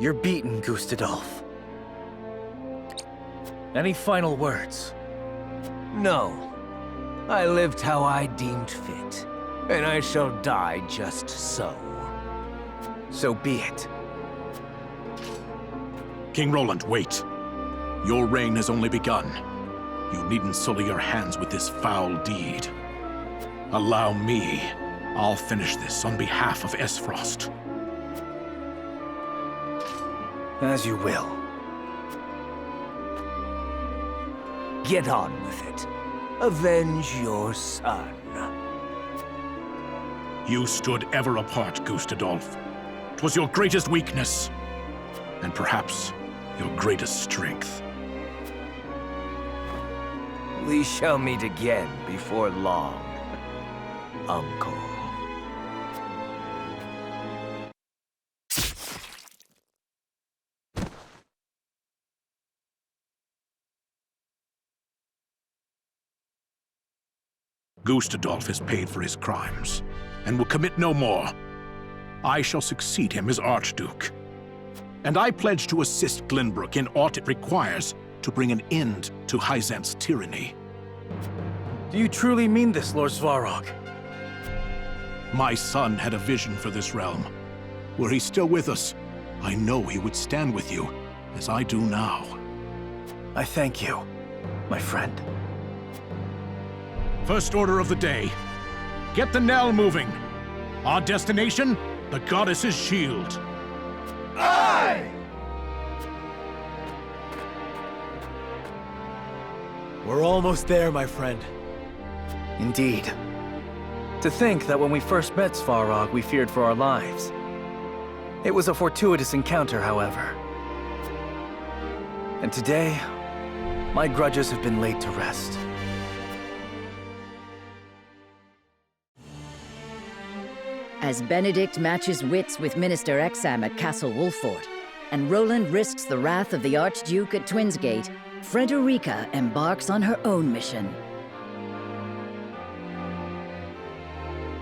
Speaker 7: You're beaten, Gustadolph. Any final words?
Speaker 12: No. I lived how I deemed fit, and I shall die just so.
Speaker 7: So be it.
Speaker 11: King Roland, wait. Your reign has only begun. You needn't sully your hands with this foul deed. Allow me. I'll finish this on behalf of Esfrost.
Speaker 7: As you will.
Speaker 12: Get on with it. Avenge your son.
Speaker 11: You stood ever apart, Gustadolph. 'Twas your greatest weakness, and perhaps your greatest strength.
Speaker 12: We shall meet again before long, Uncle.
Speaker 11: Gustadolph has paid for his crimes, and will commit no more. I shall succeed him as Archduke. And I pledge to assist Glenbrook in aught it requires to bring an end to Hyzant's tyranny.
Speaker 7: Do you truly mean this, Lord Svarog?
Speaker 11: My son had a vision for this realm. Were he still with us, I know he would stand with you, as I do now.
Speaker 7: I thank you, my friend.
Speaker 11: First order of the day. Get the knell moving. Our destination, the goddess's shield.
Speaker 15: Aye!
Speaker 1: We're almost there, my friend.
Speaker 7: Indeed. To think that when we first met Svarog, we feared for our lives. It was a fortuitous encounter, however. And today, my grudges have been laid to rest.
Speaker 6: As Benedict matches wits with Minister Exharme at Castle Wolfort, and Roland risks the wrath of the Archduke at Twinsgate, Frederica embarks on her own mission.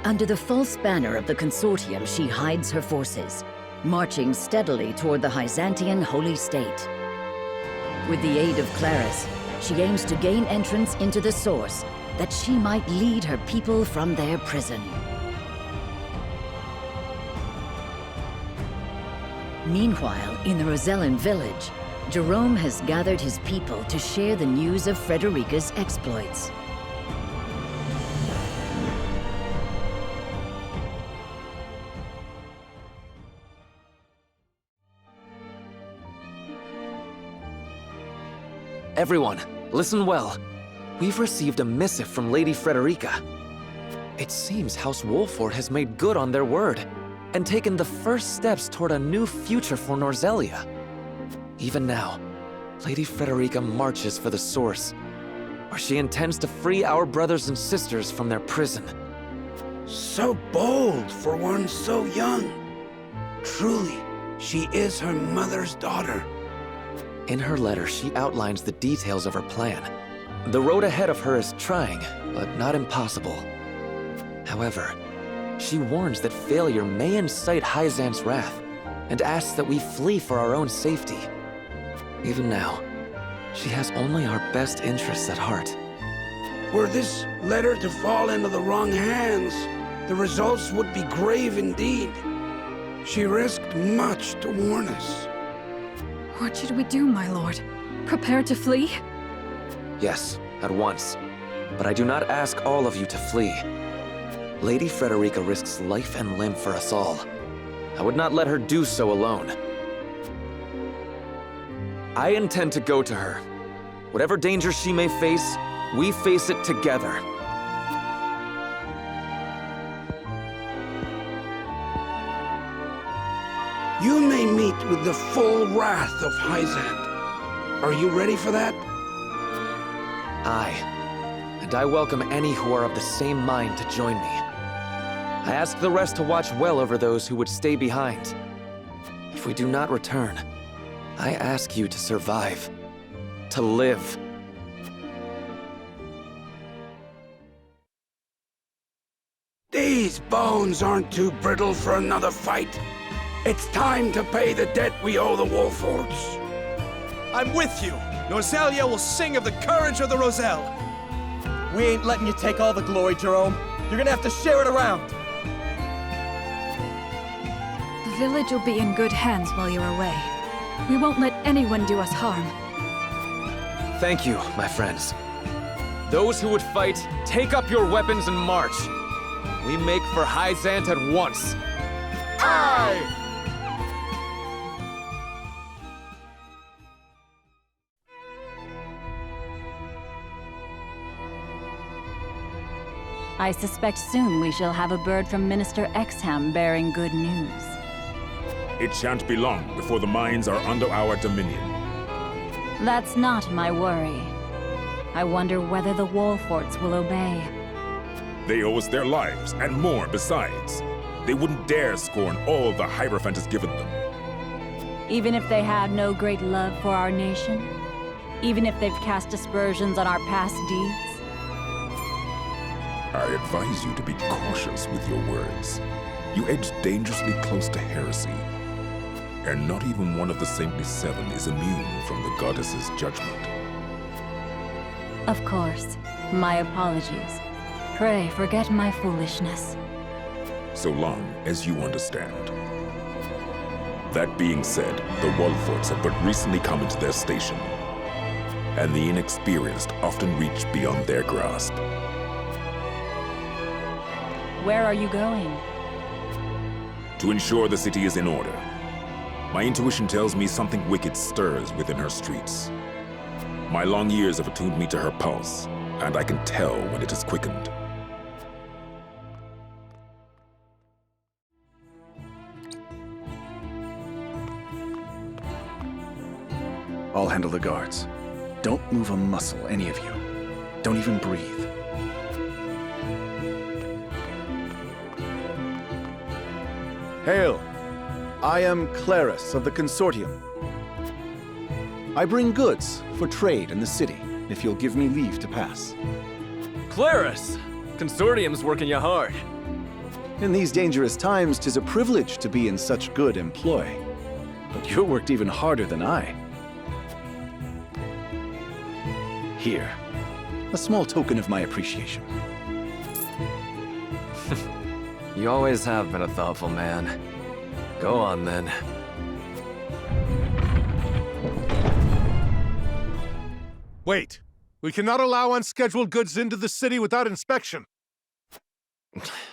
Speaker 6: Under the false banner of the Consortium, she hides her forces, marching steadily toward the Hyzantian Holy State. With the aid of Claris, she aims to gain entrance into the Source, that she might lead her people from their prison. Meanwhile, in the Rosellan village, Jerome has gathered his people to share the news of Frederica's exploits.
Speaker 16: Everyone, listen well. We've received a missive from Lady Frederica. It seems House Wolford has made good on their word and taken the first steps toward a new future for Norzelia. Even now, Lady Frederica marches for the Source, where she intends to free our brothers and sisters from their prison.
Speaker 17: So bold for one so young. Truly, she is her mother's daughter.
Speaker 16: In her letter, she outlines the details of her plan. The road ahead of her is trying, but not impossible. However, she warns that failure may incite Hyzant's wrath, and asks that we flee for our own safety. Even now, she has only our best interests at heart.
Speaker 17: Were this letter to fall into the wrong hands, the results would be grave indeed. She risked much to warn us.
Speaker 8: What should we do, my lord? Prepare to flee?
Speaker 16: Yes, at once. But I do not ask all of you to flee. Lady Frederica risks life and limb for us all. I would not let her do so alone. I intend to go to her. Whatever danger she may face, we face it together.
Speaker 17: You may meet with the full wrath of Hyzant. Are you ready for that?
Speaker 16: Aye. And I welcome any who are of the same mind to join me. I ask the rest to watch well over those who would stay behind. If we do not return, I ask you to survive. To live.
Speaker 17: These bones aren't too brittle for another fight. It's time to pay the debt we owe the Wolfords.
Speaker 10: I'm with you. Norzelia will sing of the courage of the Roselle.
Speaker 7: We ain't letting you take all the glory, Jerome. You're gonna have to share it around.
Speaker 8: The village will be in good hands while you're away. We won't let anyone do us harm.
Speaker 16: Thank you, my friends. Those who would fight, take up your weapons and march. We make for Hyzant at once.
Speaker 10: Aye!
Speaker 3: I suspect soon we shall have a bird from Minister Exharme bearing good news.
Speaker 18: It shan't be long before the mines are under our dominion.
Speaker 3: That's not my worry. I wonder whether the Wolforts will obey.
Speaker 18: They owe us their lives, and more besides. They wouldn't dare scorn all the Hierophant has given them.
Speaker 3: Even if they had no great love for our nation? Even if they've cast aspersions on our past deeds?
Speaker 18: I advise you to be cautious with your words. You edge dangerously close to heresy. And not even one of the Saintly Seven is immune from the goddess's judgment.
Speaker 3: Of course. My apologies. Pray forget my foolishness.
Speaker 18: So long as you understand. That being said, the Wolforts have but recently come into their station. And the inexperienced often reach beyond their grasp.
Speaker 3: Where are you going?
Speaker 18: To ensure the city is in order. My intuition tells me something wicked stirs within her streets. My long years have attuned me to her pulse, and I can tell when it is quickened.
Speaker 9: I'll handle the guards. Don't move a muscle, any of you. Don't even breathe. Hail! I am Clarus of the Consortium. I bring goods for trade in the city, if you'll give me leave to pass.
Speaker 7: Clarus! Consortium's working you hard.
Speaker 9: In these dangerous times, 'tis a privilege to be in such good employ. But you worked even harder than I. Here, a small token of my appreciation.
Speaker 16: You always have been a thoughtful man. Go on, then.
Speaker 19: Wait. We cannot allow unscheduled goods into the city without inspection.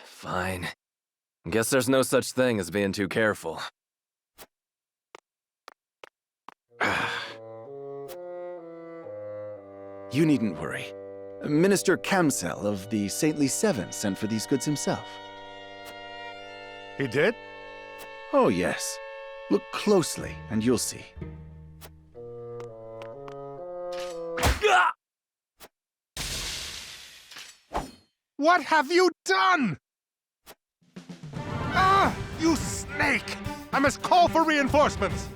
Speaker 16: Fine. Guess there's no such thing as being too careful.
Speaker 9: You needn't worry. Minister Kamsell of the Saintly Seven sent for these goods himself.
Speaker 19: He did?
Speaker 9: Oh, yes. Look closely, and you'll see.
Speaker 19: What have you done? Ah, you snake! I must call for reinforcements!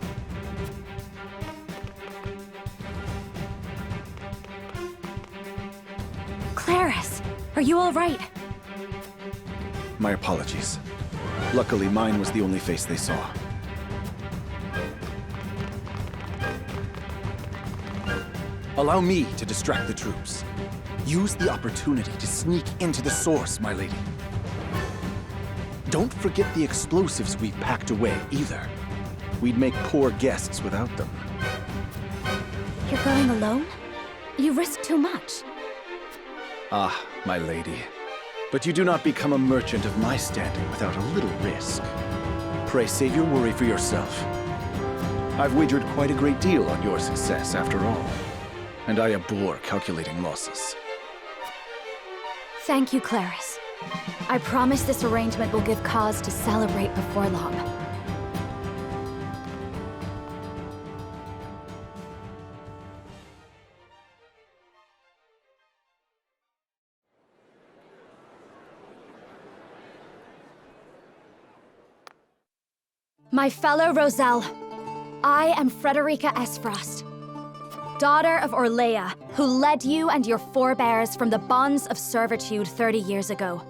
Speaker 3: Claris, are you all right?
Speaker 9: My apologies. Luckily, mine was the only face they saw. Allow me to distract the troops. Use the opportunity to sneak into the source, my lady. Don't forget the explosives we've packed away, either. We'd make poor guests without them.
Speaker 3: You're going alone? You risk too much.
Speaker 9: Ah, my lady. But you do not become a merchant of my standing without a little risk. Pray save your worry for yourself. I've wagered quite a great deal on your success, after all. And I abhor calculating losses.
Speaker 3: Thank you, Claris. I promise this arrangement will give cause to celebrate before long. My fellow Roselle, I am Frederica Esfrost, daughter of Orlea, who led you and your forebears from the bonds of servitude 30 years ago.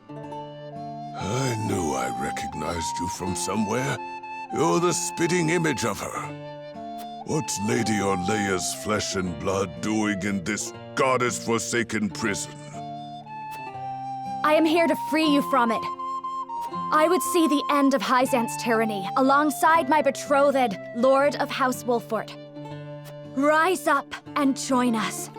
Speaker 20: I knew I recognized you from somewhere. You're the spitting image of her. What's Lady Orlea's flesh and blood doing in this goddess-forsaken prison?
Speaker 3: I am here to free you from it. I would see the end of Hyzant's tyranny alongside my betrothed, Lord of House Wolfort. Rise up and join us.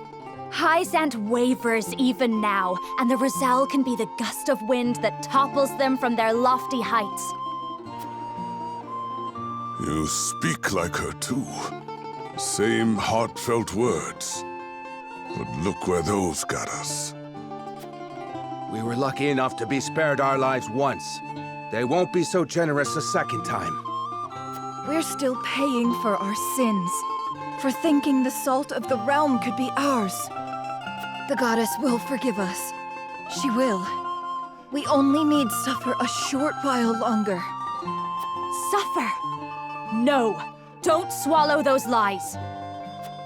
Speaker 3: Hyzant wavers even now, and the Roselle can be the gust of wind that topples them from their lofty heights.
Speaker 20: You speak like her too. Same heartfelt words. But look where those got us.
Speaker 21: We were lucky enough to be spared our lives once. They won't be so generous a second time.
Speaker 8: We're still paying for our sins, for thinking the salt of the realm could be ours. The goddess will forgive us. She will. We only need suffer a short while longer.
Speaker 3: Suffer? No! Don't swallow those lies!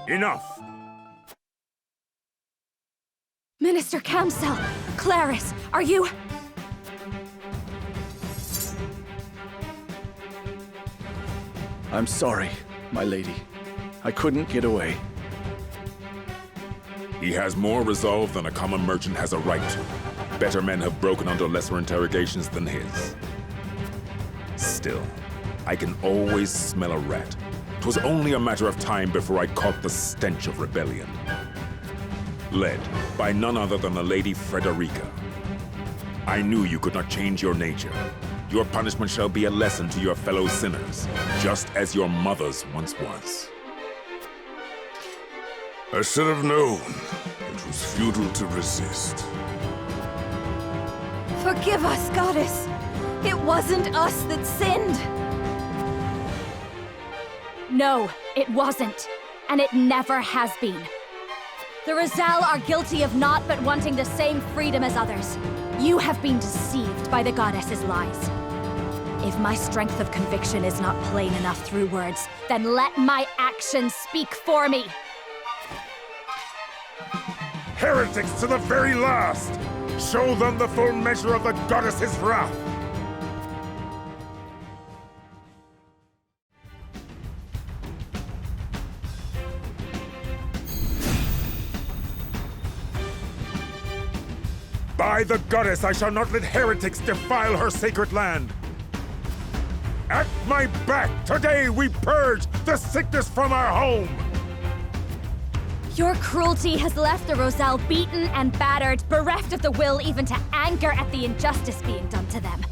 Speaker 20: Enough!
Speaker 3: Minister Kamsell, Claris, are you...
Speaker 9: I'm sorry, my lady. I couldn't get away.
Speaker 18: He has more resolve than a common merchant has a right to. Better men have broken under lesser interrogations than his. Still, I can always smell a rat. 'Twas only a matter of time before I caught the stench of rebellion. Led by none other than the Lady Frederica. I knew you could not change your nature. Your punishment shall be a lesson to your fellow sinners, just as your mother's once was.
Speaker 20: I should have known. It was futile to resist.
Speaker 8: Forgive us, goddess. It wasn't us that sinned.
Speaker 3: No, it wasn't. And it never has been. The Roselle are guilty of naught but wanting the same freedom as others. You have been deceived by the goddess's lies. If my strength of conviction is not plain enough through words, then let my actions speak for me.
Speaker 20: Heretics to the very last! Show them the full measure of the goddess's wrath! By the goddess, I shall not let heretics defile her sacred land! At my back, today we purge the sickness from our home!
Speaker 3: Your cruelty has left the Roselle beaten and battered, bereft of the will even to anger at the injustice being done to them.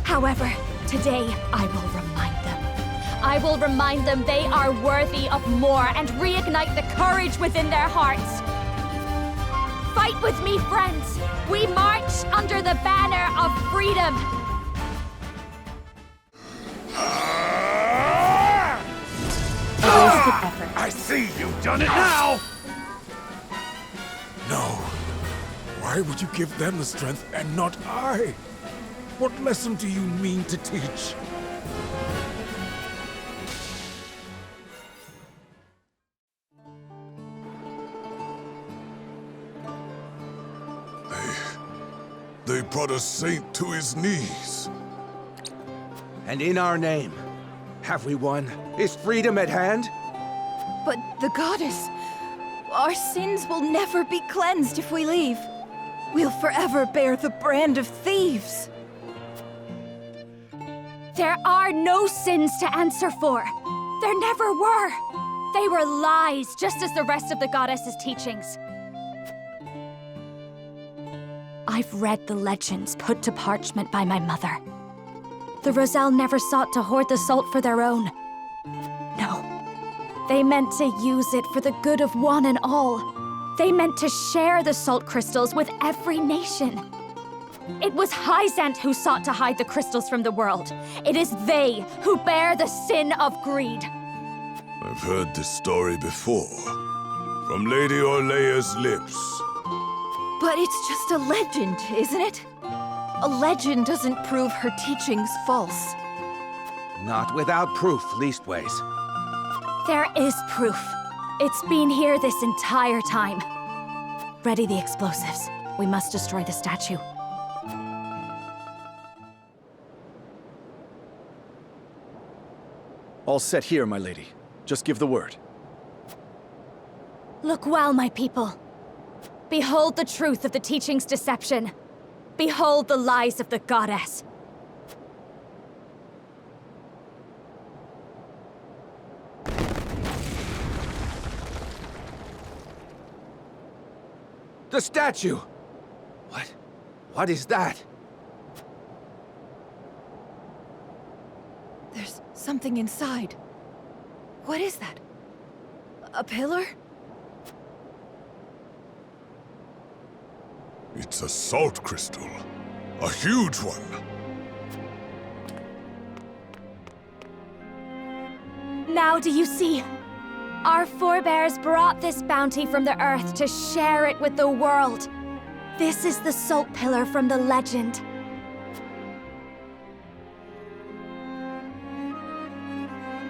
Speaker 3: However, today I will remind them. I will remind them they are worthy of more and reignite the courage within their hearts. Fight with me, friends! We march under the banner of freedom!
Speaker 11: I see you've done it now!
Speaker 18: No. Why would you give them the strength and not I? What lesson do you mean to teach?
Speaker 20: They brought a saint to his knees.
Speaker 21: And in our name, have we won? Is freedom at hand?
Speaker 8: But the goddess... Our sins will never be cleansed if we leave. We'll forever bear the brand of thieves.
Speaker 3: There are no sins to answer for. There never were. They were lies, just as the rest of the goddess's teachings. I've read the legends put to parchment by my mother. The Roselle never sought to hoard the salt for their own. No. They meant to use it for the good of one and all. They meant to share the salt crystals with every nation. It was Hyzant who sought to hide the crystals from the world. It is they who bear the sin of greed.
Speaker 20: I've heard this story before. From Lady Orlea's lips.
Speaker 8: But it's just a legend, isn't it? A legend doesn't prove her teachings false.
Speaker 21: Not without proof, leastways.
Speaker 3: There is proof. It's been here this entire time. Ready the explosives. We must destroy the statue.
Speaker 9: All set here, my lady. Just give the word.
Speaker 3: Look well, my people. Behold the truth of the teaching's deception. Behold the lies of the goddess.
Speaker 21: The statue! What is that?
Speaker 8: There's something inside. What is that? A pillar?
Speaker 20: It's a salt crystal. A huge one.
Speaker 3: Now do you see? Our forebears brought this bounty from the earth to share it with the world. This is the salt pillar from the legend.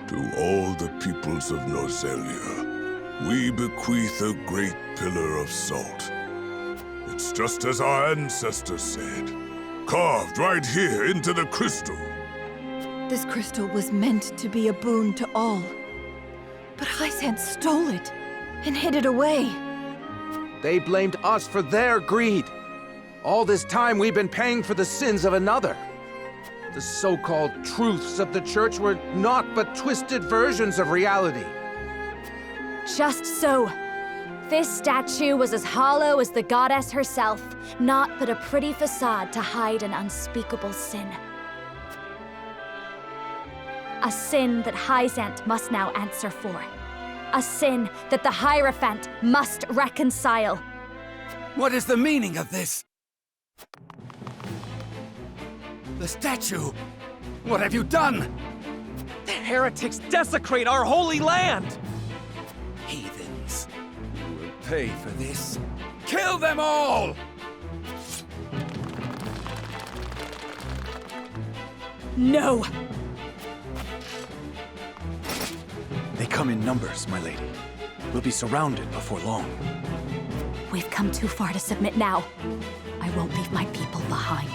Speaker 20: To all the peoples of Norzelia, we bequeath a great pillar of salt. It's just as our ancestors said, carved right here into the crystal.
Speaker 8: This crystal was meant to be a boon to all. But Hyzant stole it and hid it away.
Speaker 21: They blamed us for their greed. All this time we've been paying for the sins of another. The so-called truths of the Church were naught but twisted versions of reality.
Speaker 3: Just so. This statue was as hollow as the goddess herself, naught but a pretty facade to hide an unspeakable sin. A sin that Hyzant must now answer for. A sin that the Hierophant must reconcile.
Speaker 15: What is the meaning of this? The statue! What have you done?
Speaker 16: The heretics desecrate our holy land!
Speaker 15: Heathens. You will pay for this. Kill them all!
Speaker 3: No!
Speaker 9: They come in numbers, my lady. We'll be surrounded before long.
Speaker 3: We've come too far to submit now. I won't leave my people behind.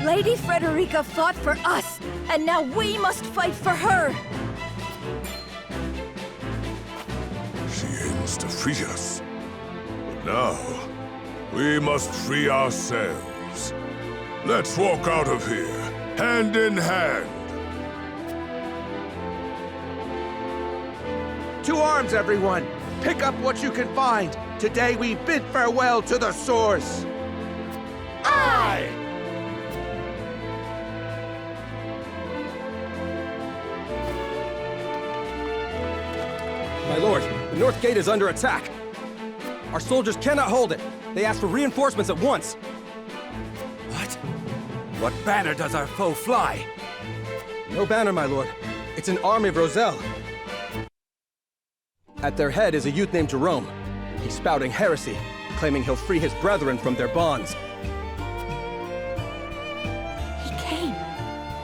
Speaker 8: Lady Frederica fought for us, and now we must fight for her!
Speaker 20: She aims to free us. But now, we must free ourselves. Let's walk out of here, hand in hand.
Speaker 21: To arms, everyone! Pick up what you can find! Today we bid farewell to the source!
Speaker 15: Aye!
Speaker 5: My lord, the North Gate is under attack. Our soldiers cannot hold it. They ask for reinforcements at once.
Speaker 15: What? What banner does our foe fly?
Speaker 5: No banner, my lord. It's an army of Roselle. At their head is a youth named Jerome. He's spouting heresy, claiming he'll free his brethren from their bonds.
Speaker 3: He came.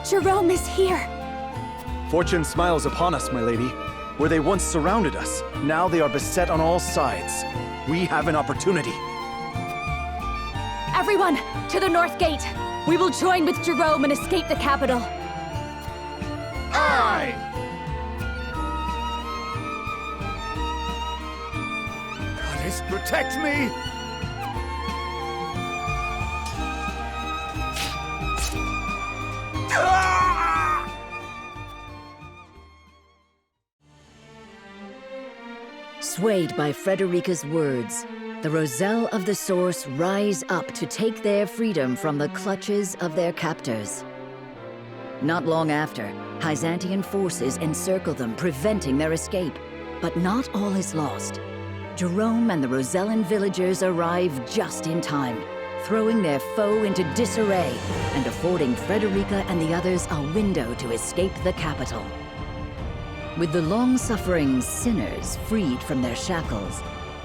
Speaker 3: Jerome is here.
Speaker 9: Fortune smiles upon us, my lady. Where they once surrounded us, now they are beset on all sides. We have an opportunity.
Speaker 3: Everyone, to the North Gate! We will join with Jerome and escape the capital.
Speaker 15: Aye! Goddess, protect me!
Speaker 6: Swayed by Frederica's words, the Roselle of the Source rise up to take their freedom from the clutches of their captors. Not long after, Byzantine forces encircle them, preventing their escape. But not all is lost. Jerome and the Rosellan villagers arrive just in time, throwing their foe into disarray and affording Frederica and the others a window to escape the capital. With the long-suffering sinners freed from their shackles,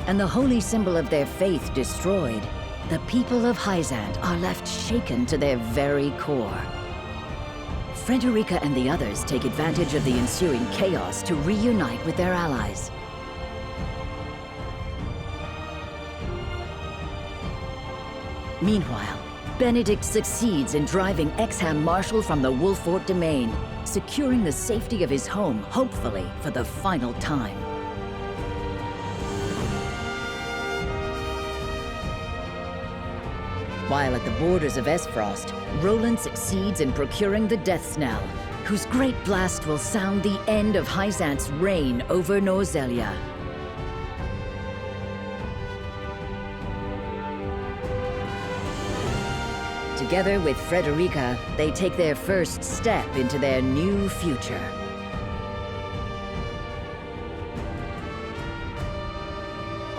Speaker 6: and the holy symbol of their faith destroyed, the people of Hyzant are left shaken to their very core. Frederica and the others take advantage of the ensuing chaos to reunite with their allies. Meanwhile, Benedict succeeds in driving Exharme Marshal from the Wolfort domain, securing the safety of his home, hopefully for the final time. While at the borders of Esfrost, Roland succeeds in procuring the Death Snell, whose great blast will sound the end of Hyzant's reign over Norzelia. Together with Frederica, they take their first step into their new future.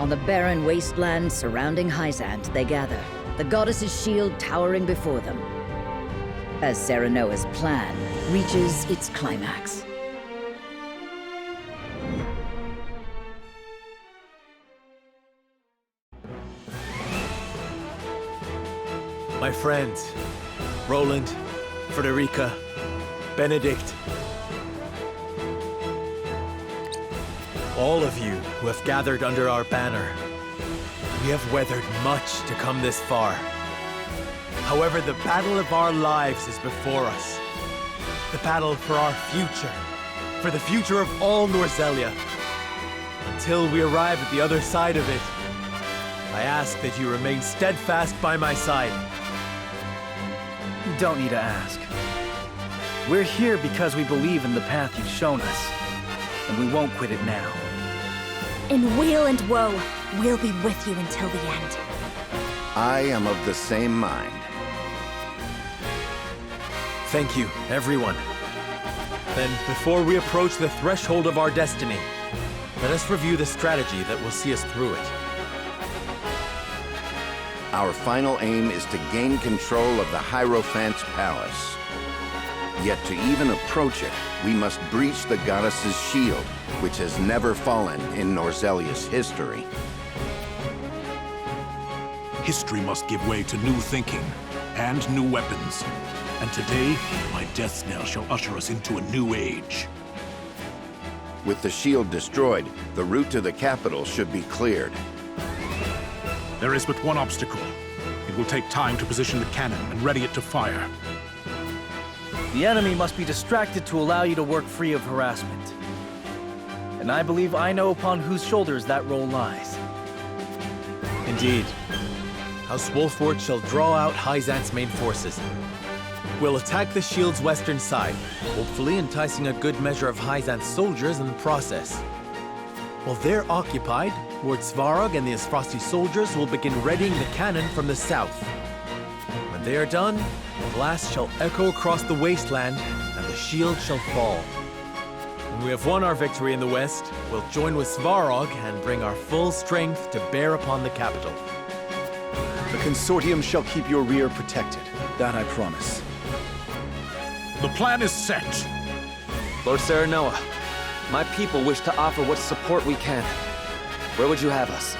Speaker 6: On the barren wasteland surrounding Hyzant, they gather, the goddess's shield towering before them, as Serenoa's plan reaches its climax.
Speaker 1: My friends, Roland, Frederica, Benedict, all of you who have gathered under our banner, we have weathered much to come this far. However, the battle of our lives is before us. The battle for our future, for the future of all Norzelia. Until we arrive at the other side of it, I ask that you remain steadfast by my side.
Speaker 7: You don't need to ask. We're here because we believe in the path you've shown us, and we won't quit it now.
Speaker 3: In weal and woe, we'll be with you until the end.
Speaker 4: I am of the same mind.
Speaker 1: Thank you, everyone. Then, before we approach the threshold of our destiny, let us review the strategy that will see us through it.
Speaker 4: Our final aim is to gain control of the Hierophant's palace. Yet to even approach it, we must breach the goddess's shield, which has never fallen in Norzelia's history.
Speaker 11: History must give way to new thinking and new weapons. And today, my death knell shall usher us into a new age.
Speaker 4: With the shield destroyed, the route to the capital should be cleared.
Speaker 11: There is but one obstacle. It will take time to position the cannon and ready it to fire.
Speaker 7: The enemy must be distracted to allow you to work free of harassment. And I believe I know upon whose shoulders that role lies.
Speaker 1: Indeed. House Wolfort shall draw out Hyzant's main forces. We'll attack the shield's western side, hopefully enticing a good measure of Hyzant's soldiers in the process. While they're occupied, Lord Svarog and the Asfrosti soldiers will begin readying the cannon from the south. When they are done, the blast shall echo across the wasteland, and the shield shall fall. When we have won our victory in the west, we'll join with Svarog and bring our full strength to bear upon the capital.
Speaker 9: The consortium shall keep your rear protected. That I promise.
Speaker 11: The plan is set.
Speaker 16: Lord Serenoa, my people wish to offer what support we can. Where would you have us?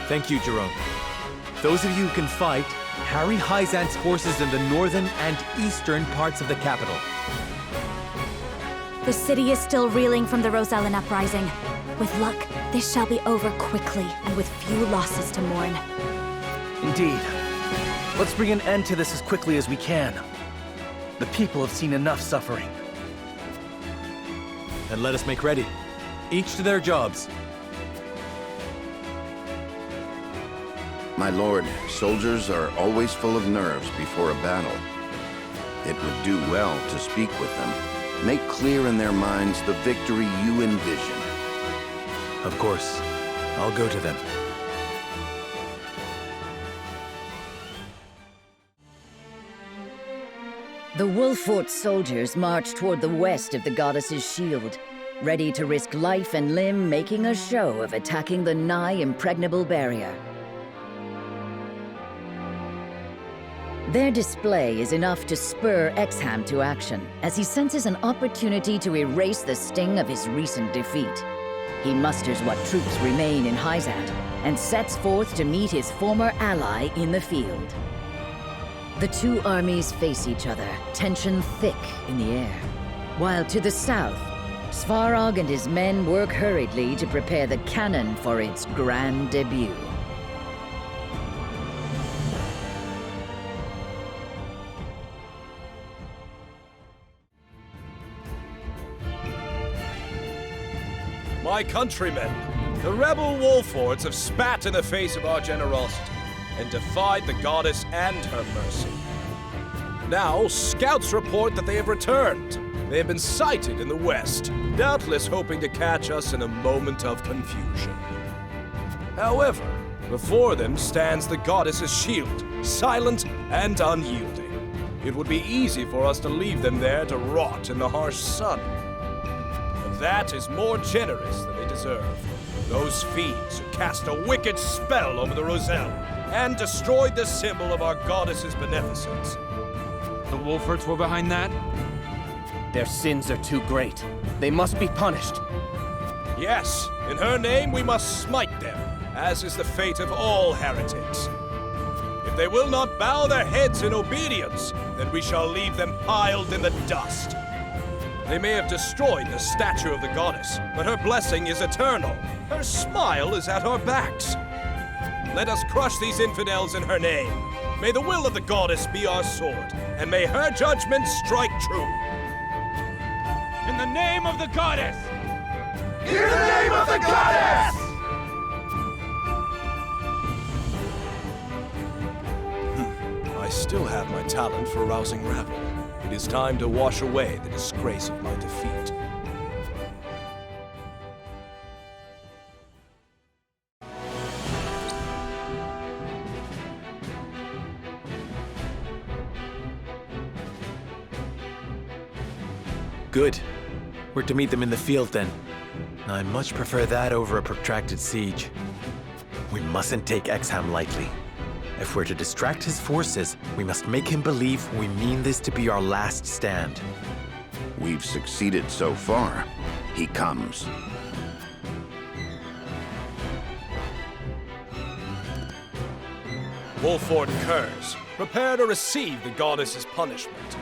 Speaker 1: Thank you, Jerome. Those of you who can fight, harry Hyzant's forces in the northern and eastern parts of the capital.
Speaker 3: The city is still reeling from the Rosellan Uprising. With luck, this shall be over quickly and with few losses to mourn.
Speaker 7: Indeed. Let's bring an end to this as quickly as we can. The people have seen enough suffering.
Speaker 1: Then let us make ready. Each to their jobs.
Speaker 4: My lord, soldiers are always full of nerves before a battle. It would do well to speak with them. Make clear in their minds the victory you envision.
Speaker 1: Of course. I'll go to them.
Speaker 6: The Wolffort soldiers march toward the west of the goddess's shield, ready to risk life and limb making a show of attacking the nigh impregnable barrier. Their display is enough to spur Exharme to action, as he senses an opportunity to erase the sting of his recent defeat. He musters what troops remain in Hyzant, and sets forth to meet his former ally in the field. The two armies face each other, tension thick in the air. While to the south, Svarog and his men work hurriedly to prepare the cannon for its grand debut.
Speaker 10: My countrymen, the rebel Wolffords have spat in the face of our generosity and defied the goddess and her mercy. Now, scouts report that they have returned. They have been sighted in the west, doubtless hoping to catch us in a moment of confusion. However, before them stands the goddess's shield, silent and unyielding. It would be easy for us to leave them there to rot in the harsh sun. But that is more generous than they deserve. Those fiends who cast a wicked spell over the Roselle and destroyed the symbol of our goddess's beneficence.
Speaker 2: The Wolffords were behind that?
Speaker 5: Their sins are too great. They must be punished.
Speaker 10: Yes, in her name we must smite them, as is the fate of all heretics. If they will not bow their heads in obedience, then we shall leave them piled in the dust. They may have destroyed the statue of the goddess, but her blessing is eternal. Her smile is at our backs. Let us crush these infidels in her name. May the will of the goddess be our sword, and may her judgment strike true.
Speaker 15: In the name of the goddess!
Speaker 10: In the name of the goddess! I still have my talent for rousing rabble. It is time to wash away the disgrace of my defeat.
Speaker 1: Good. We're to meet them in the field then. I much prefer that over a protracted siege. We mustn't take Exharme lightly. If we're to distract his forces, we must make him believe we mean this to be our last stand.
Speaker 4: We've succeeded so far. He comes.
Speaker 10: Wolffort curs, prepare to receive the goddess's punishment.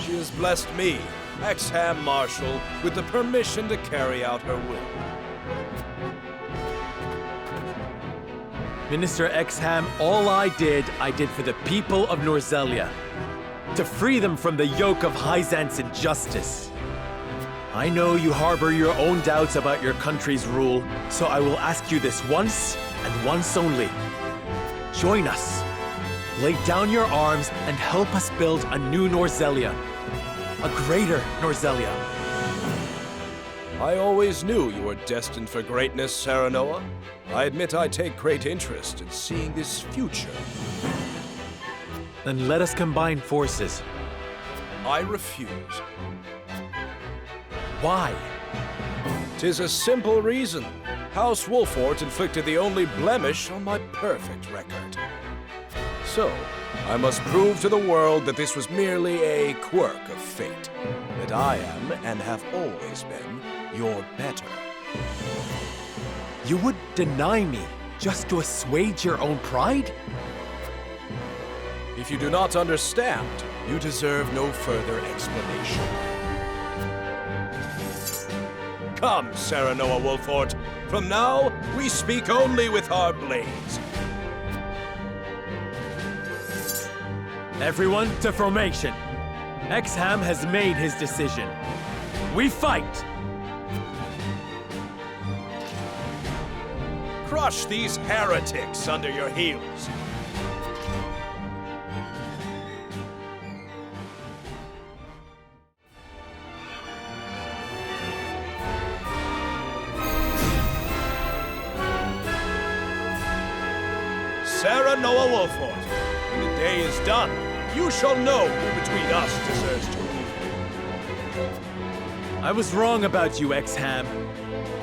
Speaker 10: She has blessed me, Exharme Marshal, with the permission to carry out her will.
Speaker 1: Minister Exharme, all I did for the people of Norzelia. To free them from the yoke of Hyzant's injustice. I know you harbor your own doubts about your country's rule, so I will ask you this once, and once only. Join us. Lay down your arms and help us build a new Norzelia. A greater Norzelia.
Speaker 10: I always knew you were destined for greatness, Serenoa. I admit I take great interest in seeing this future.
Speaker 1: Then let us combine forces.
Speaker 10: I refuse.
Speaker 1: Why?
Speaker 10: 'Tis a simple reason. House Wolfort inflicted the only blemish on my perfect record. So, I must prove to the world that this was merely a quirk of fate. That I am, and have always been, your better.
Speaker 1: You would deny me just to assuage your own pride?
Speaker 10: If you do not understand, you deserve no further explanation. Come, Serenoa Wolfort. From now, we speak only with our blades.
Speaker 1: Everyone to formation. Exharme has made his decision. We fight!
Speaker 10: Crush these heretics under your heels. Serenoa Wolfort, when the day is done, you shall know who between us deserves to rule.
Speaker 1: I was wrong about you, Exharme.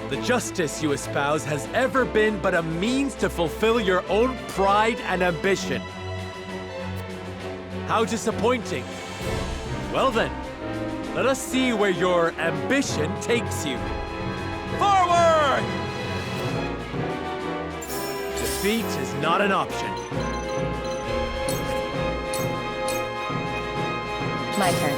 Speaker 1: The justice you espouse has ever been but a means to fulfill your own pride and ambition. How disappointing. Well then, let us see where your ambition takes you. Forward! Defeat is not an option.
Speaker 8: My turn.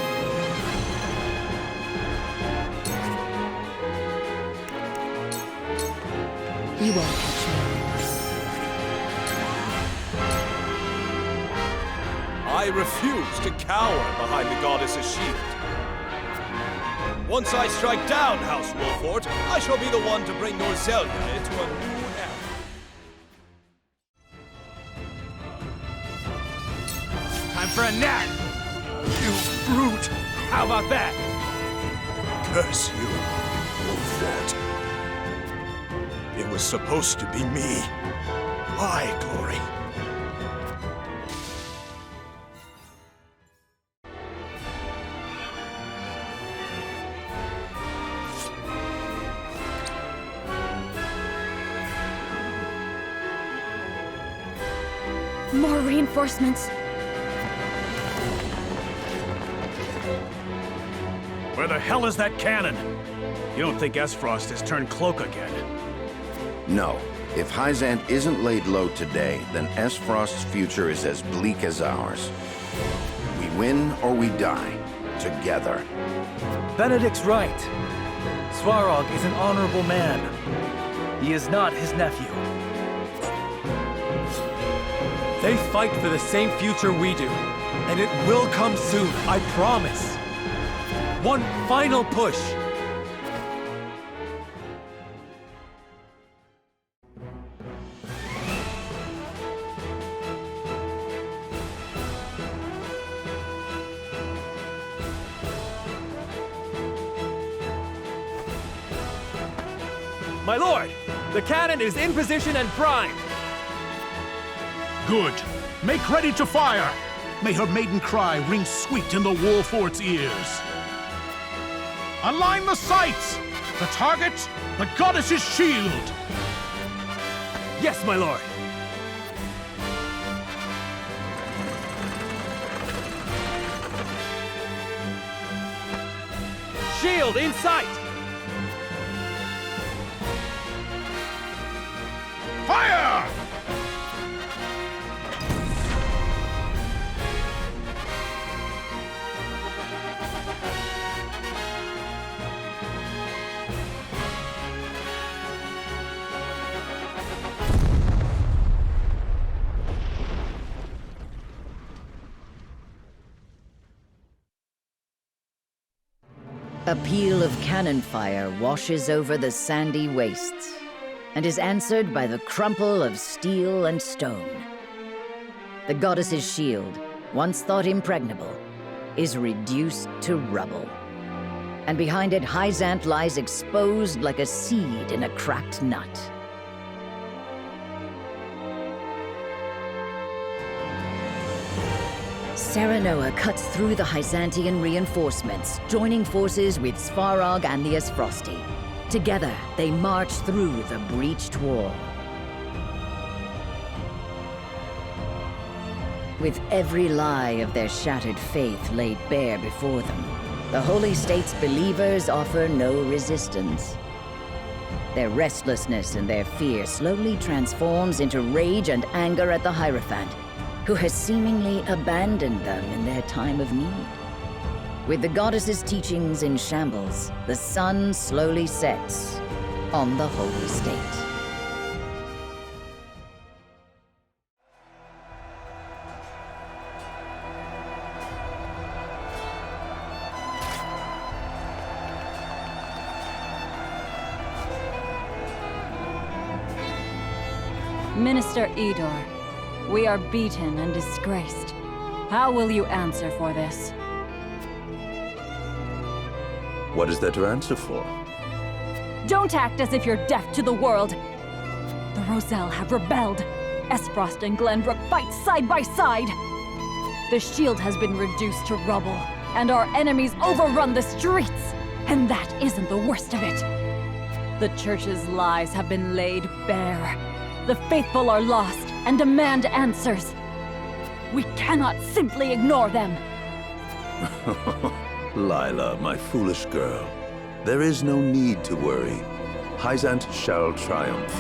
Speaker 8: You won't catch me.
Speaker 10: I refuse to cower behind the goddess's shield. Once I strike down House Wolfort, I shall be the one to bring Rosellan into a new era.
Speaker 15: Time for a nap! You brute! How about that?
Speaker 10: Curse you, Wolfort. It was supposed to be me. My glory.
Speaker 3: More reinforcements.
Speaker 15: Where the hell is that cannon? You don't think Esfrost has turned cloak again?
Speaker 4: No. If Hyzant isn't laid low today, then Esfrost's future is as bleak as ours. We win or we die. Together.
Speaker 7: Benedict's right. Svarog is an honorable man. He is not his nephew.
Speaker 1: They fight for the same future we do, and it will come soon, I promise. One final push.
Speaker 7: My lord, the cannon is in position and primed.
Speaker 11: Good. Make ready to fire. May her maiden cry ring sweet in the Wolfort's ears. Align the sights! The target, the goddess's shield!
Speaker 7: Yes, my lord. Shield in sight!
Speaker 11: Fire!
Speaker 6: A peal of cannon fire washes over the sandy wastes, and is answered by the crumple of steel and stone. The goddess's shield, once thought impregnable, is reduced to rubble. and behind it Hyzant lies exposed like a seed in a cracked nut. Serenoa cuts through the Hyzantian reinforcements, joining forces with Svarog and the Esfrosti. Together, they march through the breached wall. With every lie of their shattered faith laid bare before them, the Holy State's believers offer no resistance. Their restlessness and their fear slowly transforms into rage and anger at the Hierophant, who has seemingly abandoned them in their time of need. With the goddess's teachings in shambles, the sun slowly sets on the Holy State.
Speaker 14: Minister Edor, we are beaten and disgraced. How will you answer for this?
Speaker 22: What is there to answer for?
Speaker 14: Don't act as if you're deaf to the world. The Roselle have rebelled. Esfrost and Glenbrook fight side by side. The shield has been reduced to rubble, and our enemies overrun the streets. And that isn't the worst of it. The Church's lies have been laid bare. The faithful are lost and demand answers. We cannot simply ignore them.
Speaker 22: Lyla, my foolish girl, there is no need to worry. Hyzant shall triumph.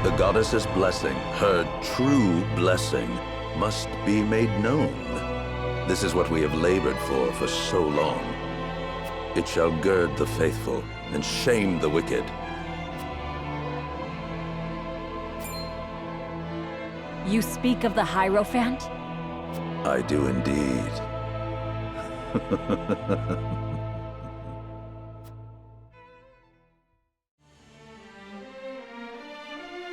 Speaker 22: The goddess's blessing, her true blessing, must be made known. This is what we have labored for so long. It shall gird the faithful and shame the wicked.
Speaker 14: You speak of the Hierophant?
Speaker 22: I do indeed.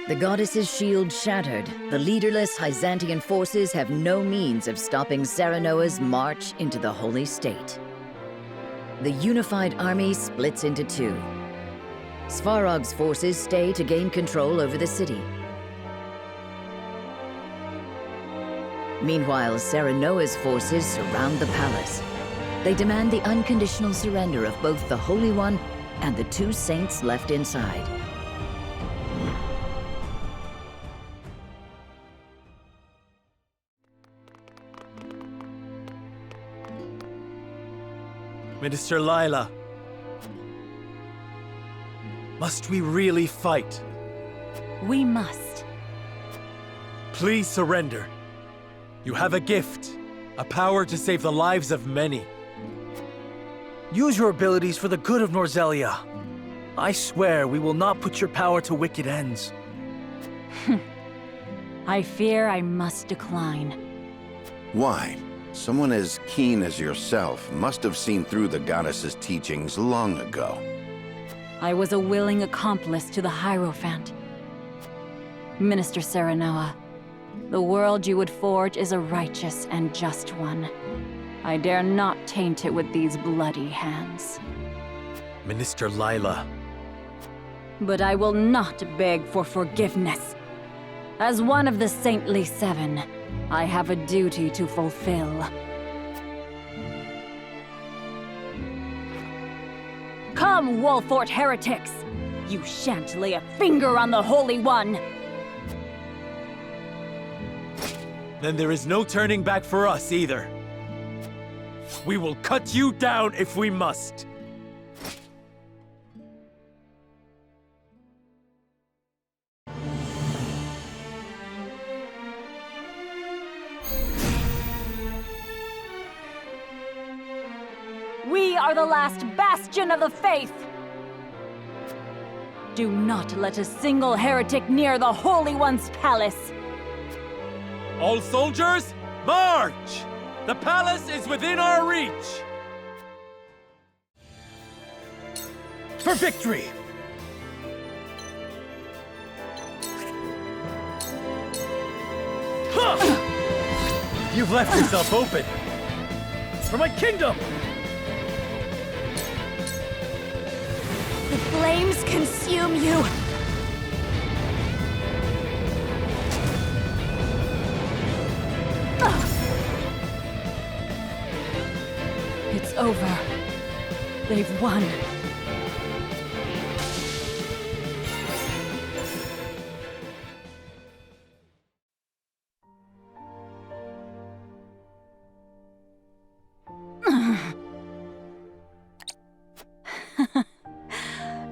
Speaker 6: The goddess's shield shattered, the leaderless Hyzantian forces have no means of stopping Serenoa's march into the Holy State. The unified army splits into two. Svarog's forces stay to gain control over the city. Meanwhile, Serenoa's forces surround the palace. They demand the unconditional surrender of both the Holy One and the two saints left inside.
Speaker 1: Minister Lyla, must we really fight?
Speaker 14: We must.
Speaker 1: Please surrender. You have a gift, a power to save the lives of many.
Speaker 7: Use your abilities for the good of Norzelia. I swear we will not put your power to wicked ends.
Speaker 14: I fear I must decline.
Speaker 4: Why? Someone as keen as yourself must have seen through the goddess's teachings long ago.
Speaker 14: I was a willing accomplice to the Hierophant. Minister Serenoa, the world you would forge is a righteous and just one. I dare not taint it with these bloody hands.
Speaker 1: Minister Lyla.
Speaker 14: But I will not beg for forgiveness. As one of the Saintly Seven, I have a duty to fulfill. Come, Wolfort heretics! You shan't lay a finger on the Holy One!
Speaker 1: Then there is no turning back for us either. We will cut you down if we must.
Speaker 14: We are the last bastion of the faith! Do not let a single heretic near the Holy One's palace!
Speaker 1: All soldiers, march! The palace is within our reach! For victory!
Speaker 7: You've left yourself open! For my kingdom!
Speaker 3: The flames consume you!
Speaker 14: It's over. They've won.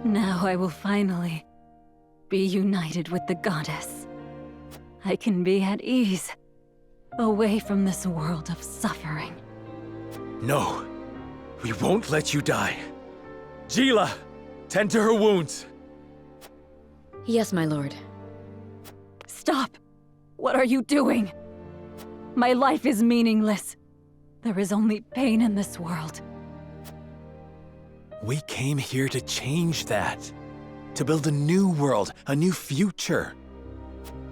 Speaker 14: Now I will finally be united with the goddess. I can be at ease, away from this world of suffering.
Speaker 1: No, we won't let you die. Gila, tend to her wounds.
Speaker 6: Yes, my lord.
Speaker 14: Stop! What are you doing? My life is meaningless. There is only pain in this world.
Speaker 1: We came here to change that. To build a new world, a new future.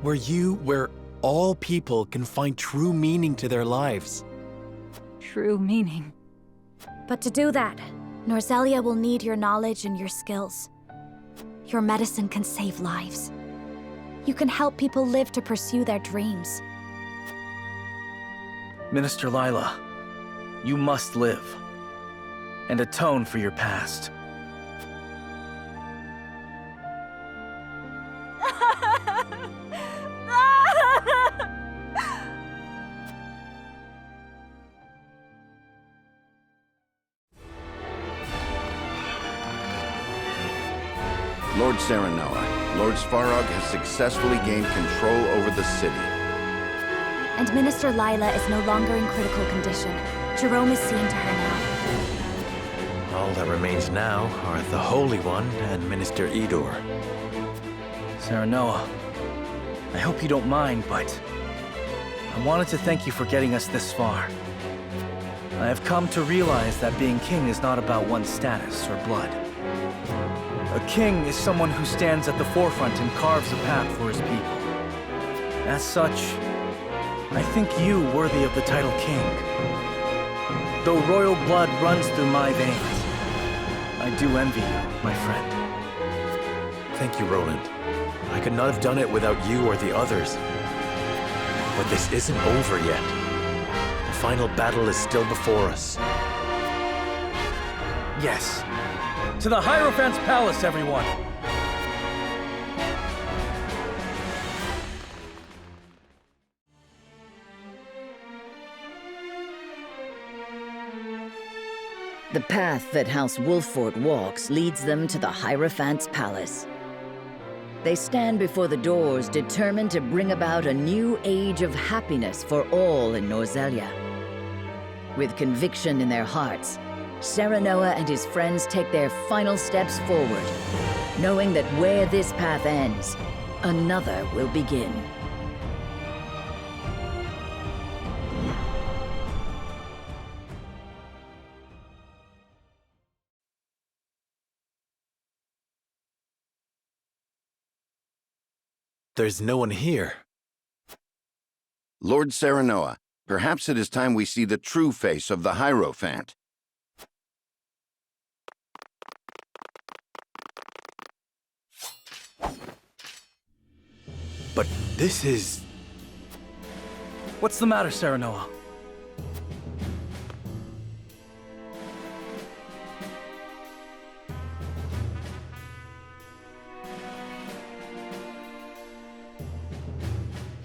Speaker 1: Where all people can find true meaning to their lives.
Speaker 14: True meaning.
Speaker 3: But to do that, Norzelia will need your knowledge and your skills. Your medicine can save lives. You can help people live to pursue their dreams.
Speaker 7: Minister Lyla, you must live and atone for your past.
Speaker 4: Lord Serenoa, Lord Svarog has successfully gained control over the city.
Speaker 3: And Minister Lyla is no longer in critical condition. Jerome is seeing to her now.
Speaker 1: All that remains now are the Holy One and Minister Edor.
Speaker 7: Serenoa, I hope you don't mind, but I wanted to thank you for getting us this far. I have come to realize that being king is not about one's status or blood. A king is someone who stands at the forefront and carves a path for his people. As such, I think you worthy of the title king. Though royal blood runs through my veins, I do envy you, my friend.
Speaker 1: Thank you, Roland. I could not have done it without you or the others. But this isn't over yet. The final battle is still before us.
Speaker 7: Yes. To the Hierophant's palace, everyone!
Speaker 6: The path that House Wolffort walks leads them to the Hierophant's palace. They stand before the doors, determined to bring about a new age of happiness for all in Norzelia. With conviction in their hearts, Serenoa and his friends take their final steps forward, knowing that where this path ends, another will begin.
Speaker 1: There's no one here.
Speaker 4: Lord Serenoa, perhaps it is time we see the true face of the Hierophant.
Speaker 1: But this is...
Speaker 7: What's the matter, Serenoa?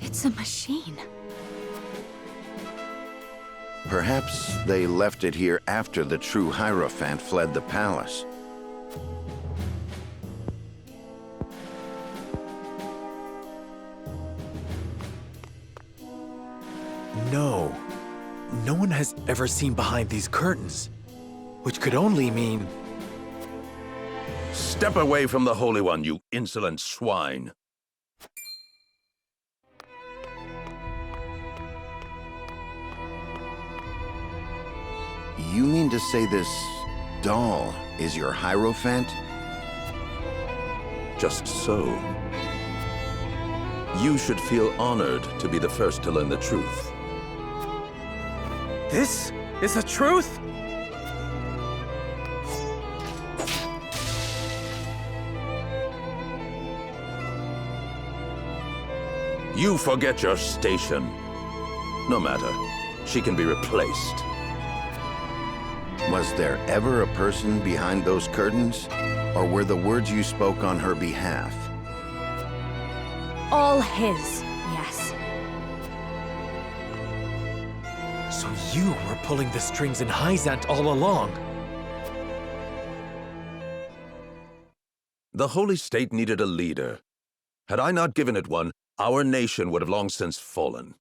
Speaker 3: It's a machine.
Speaker 4: Perhaps they left it here after the true Hierophant fled the palace.
Speaker 1: No. No one has ever seen behind these curtains. Which could only mean...
Speaker 22: Step away from the Holy One, you insolent swine.
Speaker 4: You mean to say this doll is your Hierophant?
Speaker 22: Just so. You should feel honored to be the first to learn the truth.
Speaker 7: This is the truth?
Speaker 22: You forget your station. No matter. She can be replaced.
Speaker 4: Was there ever a person behind those curtains? Or were the words you spoke on her behalf?
Speaker 3: All his, yes.
Speaker 1: So you were pulling the strings in Hyzant all along.
Speaker 22: The Holy State needed a leader. Had I not given it one, our nation would have long since fallen.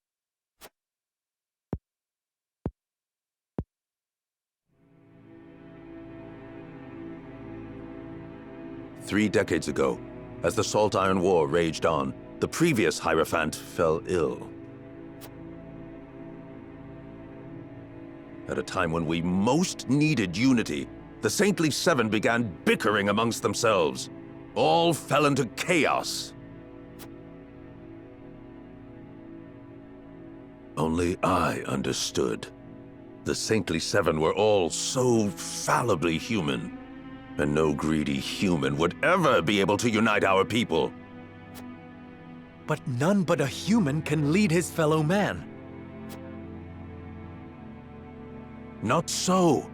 Speaker 22: Three decades ago, as the Salt Iron War raged on, the previous Hierophant fell ill. At a time when we most needed unity, the Saintly Seven began bickering amongst themselves. All fell into chaos. Only I understood. The Saintly Seven were all so fallibly human, and no greedy human would ever be able to unite our people.
Speaker 1: But none but a human can lead his fellow man.
Speaker 22: Not so.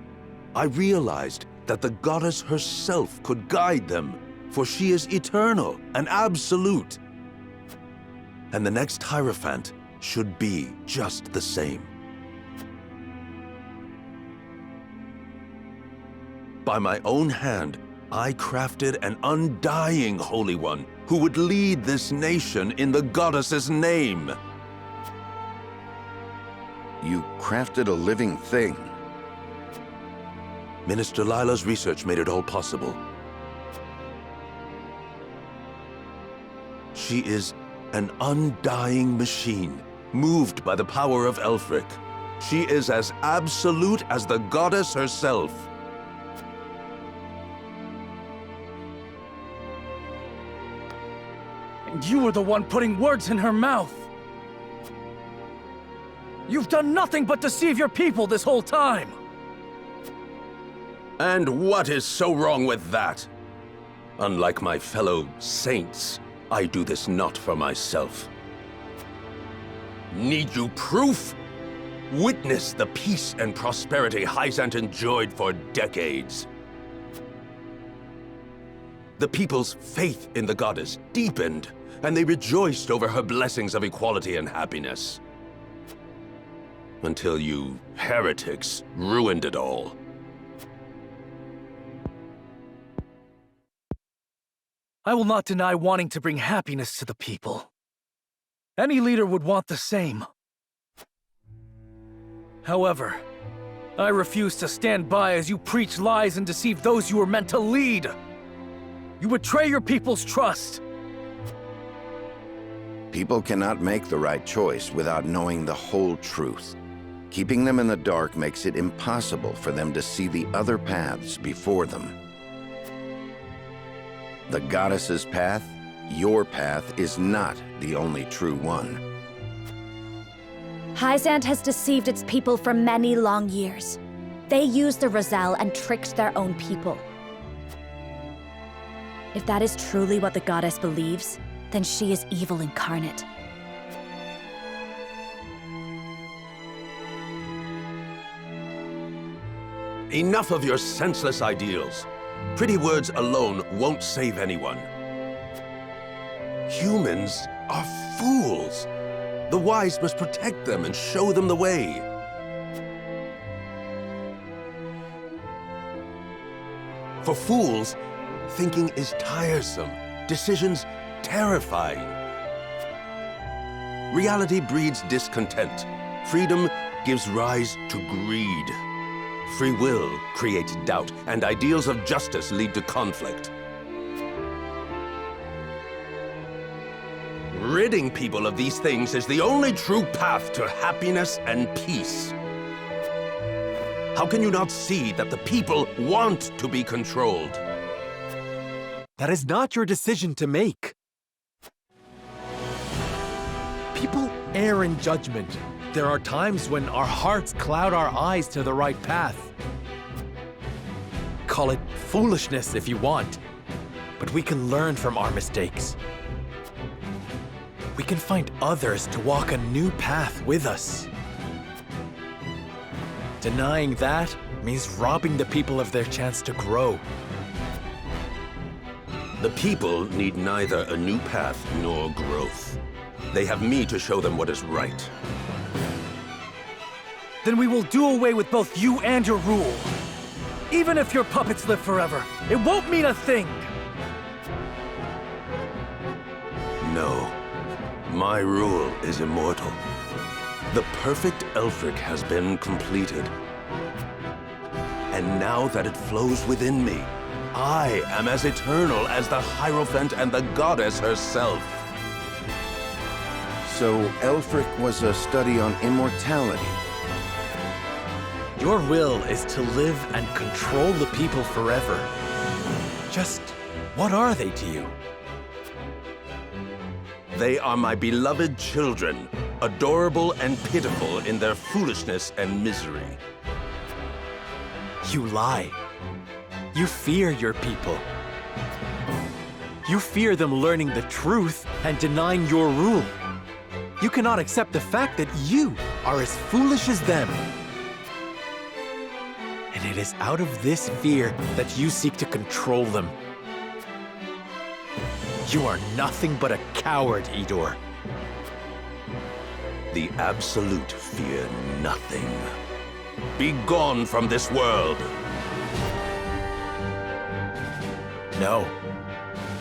Speaker 22: I realized that the goddess herself could guide them, for she is eternal and absolute. And the next Hierophant should be just the same. By my own hand, I crafted an undying Holy One who would lead this nation in the goddess's name.
Speaker 4: You crafted a living thing.
Speaker 22: Minister Lyla's research made it all possible. She is an undying machine, moved by the power of Elfric. She is as absolute as the goddess herself.
Speaker 7: And you were the one putting words in her mouth. You've done nothing but deceive your people this whole time.
Speaker 22: And what is so wrong with that? Unlike my fellow saints, I do this not for myself. Need you proof? Witness the peace and prosperity Hyzant enjoyed for decades. The people's faith in the goddess deepened, and they rejoiced over her blessings of equality and happiness. Until you heretics ruined it all.
Speaker 7: I will not deny wanting to bring happiness to the people. Any leader would want the same. However, I refuse to stand by as you preach lies and deceive those you were meant to lead. You betray your people's trust.
Speaker 4: People cannot make the right choice without knowing the whole truth. Keeping them in the dark makes it impossible for them to see the other paths before them. The goddess's path, your path, is not the only true one.
Speaker 3: Hyzant has deceived its people for many long years. They used the Rosell and tricked their own people. If that is truly what the goddess believes, then she is evil incarnate.
Speaker 22: Enough of your senseless ideals. Pretty words alone won't save anyone. Humans are fools. The wise must protect them and show them the way. For fools, thinking is tiresome, decisions terrifying. Reality breeds discontent. Freedom gives rise to greed. Free will creates doubt, and ideals of justice lead to conflict. Ridding people of these things is the only true path to happiness and peace. How can you not see that the people want to be controlled?
Speaker 1: That is not your decision to make. People err in judgment. There are times when our hearts cloud our eyes to the right path. Call it foolishness if you want, but we can learn from our mistakes. we can find others to walk a new path with us. Denying that means robbing the people of their chance to grow.
Speaker 22: The people need neither a new path nor growth. They have me to show them what is right.
Speaker 7: Then we will do away with both you and your rule. Even if your puppets live forever, it won't mean a thing!
Speaker 22: No. My rule is immortal. The perfect Elfric has been completed. And now that it flows within me, I am as eternal as the Hierophant and the goddess herself.
Speaker 4: So Elfric was a study on immortality.
Speaker 1: Your will is to live and control the people forever. Just what are they to you?
Speaker 22: They are my beloved children, adorable and pitiful in their foolishness and misery.
Speaker 1: You lie. You fear your people. You fear them learning the truth and denying your rule. You cannot accept the fact that you are as foolish as them. And it is out of this fear that you seek to control them. You are nothing but a coward, Idor.
Speaker 22: The Absolute fear nothing. Be gone from this world!
Speaker 1: No.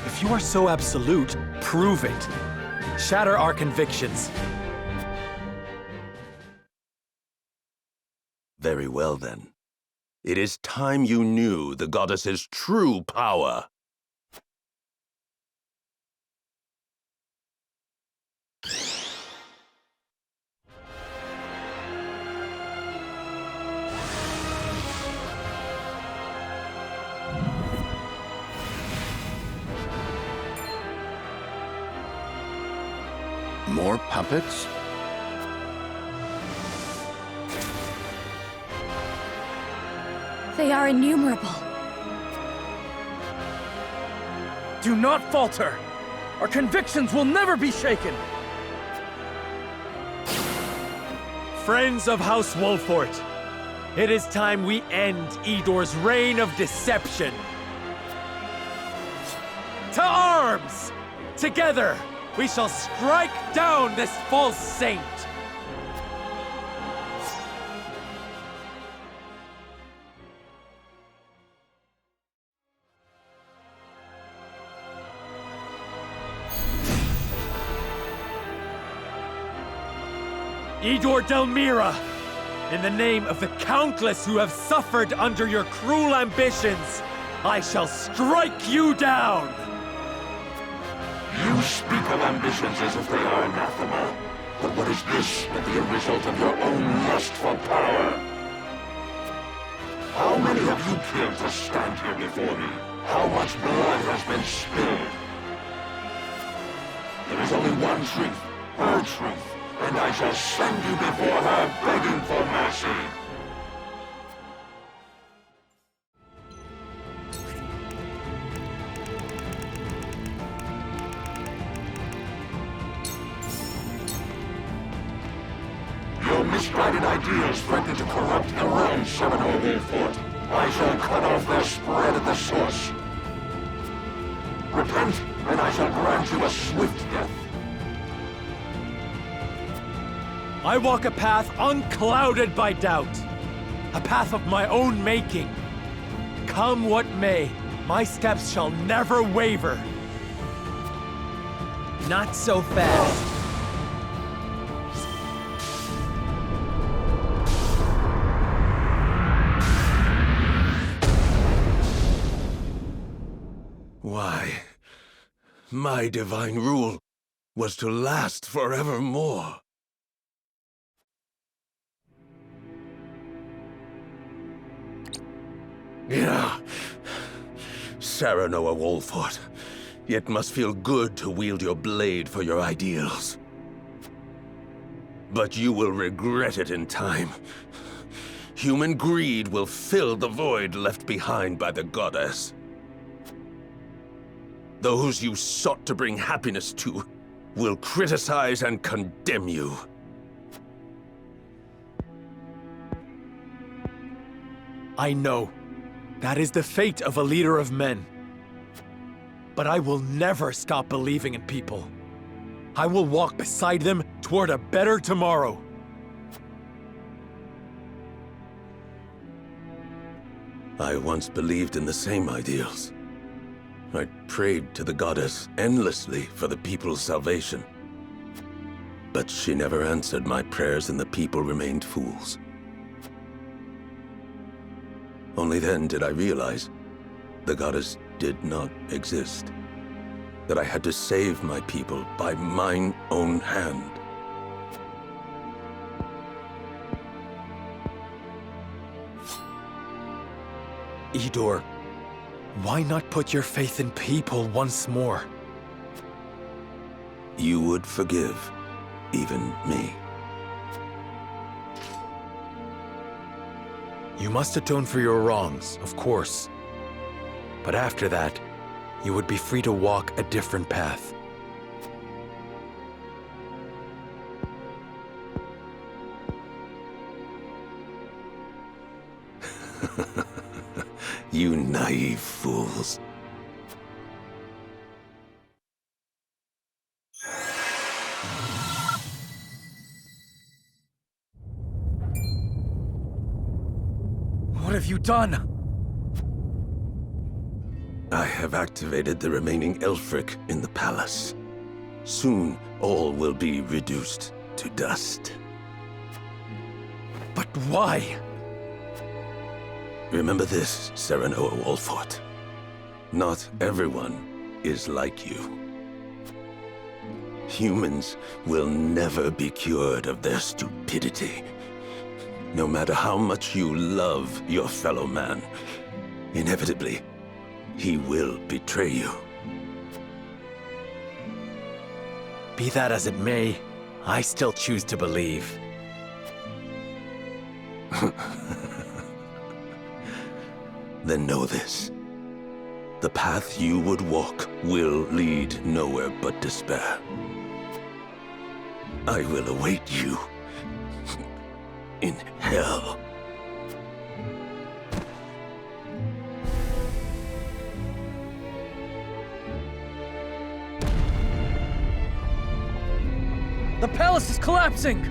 Speaker 1: If you are so absolute, prove it. Shatter our convictions.
Speaker 22: Very well, then. It is time you knew the goddess's true power.
Speaker 4: More puppets?
Speaker 3: They are innumerable.
Speaker 7: Do not falter! Our convictions will never be shaken!
Speaker 1: Friends of House Wolfort, it is time we end Idor's reign of deception. To arms! Together, we shall strike down this false saint! Idor Delmira, in the name of the countless who have suffered under your cruel ambitions, I shall strike you down!
Speaker 11: You speak of ambitions as if they are anathema. But what is this but the result of your own lust for power? How many have you killed to stand here before me? How much blood has been spilled? There is only one truth, her truth. And I shall send you before her begging for mercy. Your misguided ideals threaten to corrupt the realm, Seminole Wolfort. I shall cut off their spread at the source. Repent, and I shall grant you a swift death.
Speaker 1: I walk a path unclouded by doubt. A path of my own making. Come what may, my steps shall never waver. Not so fast.
Speaker 22: Why, my divine rule was to last forevermore. Yeah, Saranoa Wolfort, it must feel good to wield your blade for your ideals. But you will regret it in time. Human greed will fill the void left behind by the goddess. Those you sought to bring happiness to will criticize and condemn you.
Speaker 1: I know. That is the fate of a leader of men. But I will never stop believing in people. I will walk beside them toward a better tomorrow.
Speaker 22: I once believed in the same ideals. I prayed to the goddess endlessly for the people's salvation. But she never answered my prayers and the people remained fools. Only then did I realize the goddess did not exist. That I had to save my people by mine own hand.
Speaker 1: Idor, why not put your faith in people once more?
Speaker 22: You would forgive even me.
Speaker 1: You must atone for your wrongs, of course. But after that, you would be free to walk a different path.
Speaker 22: You naive fools.
Speaker 7: What have you done?
Speaker 22: I have activated the remaining Elfric in the palace. Soon, all will be reduced to dust.
Speaker 1: But why?
Speaker 22: Remember this, Serenoa Wolfort. Not everyone is like you. Humans will never be cured of their stupidity. No matter how much you love your fellow man, inevitably, he will betray you.
Speaker 1: Be that as it may, I still choose to believe.
Speaker 22: Then know this. The path you would walk will lead nowhere but despair. I will await you in hell.
Speaker 7: The palace is collapsing!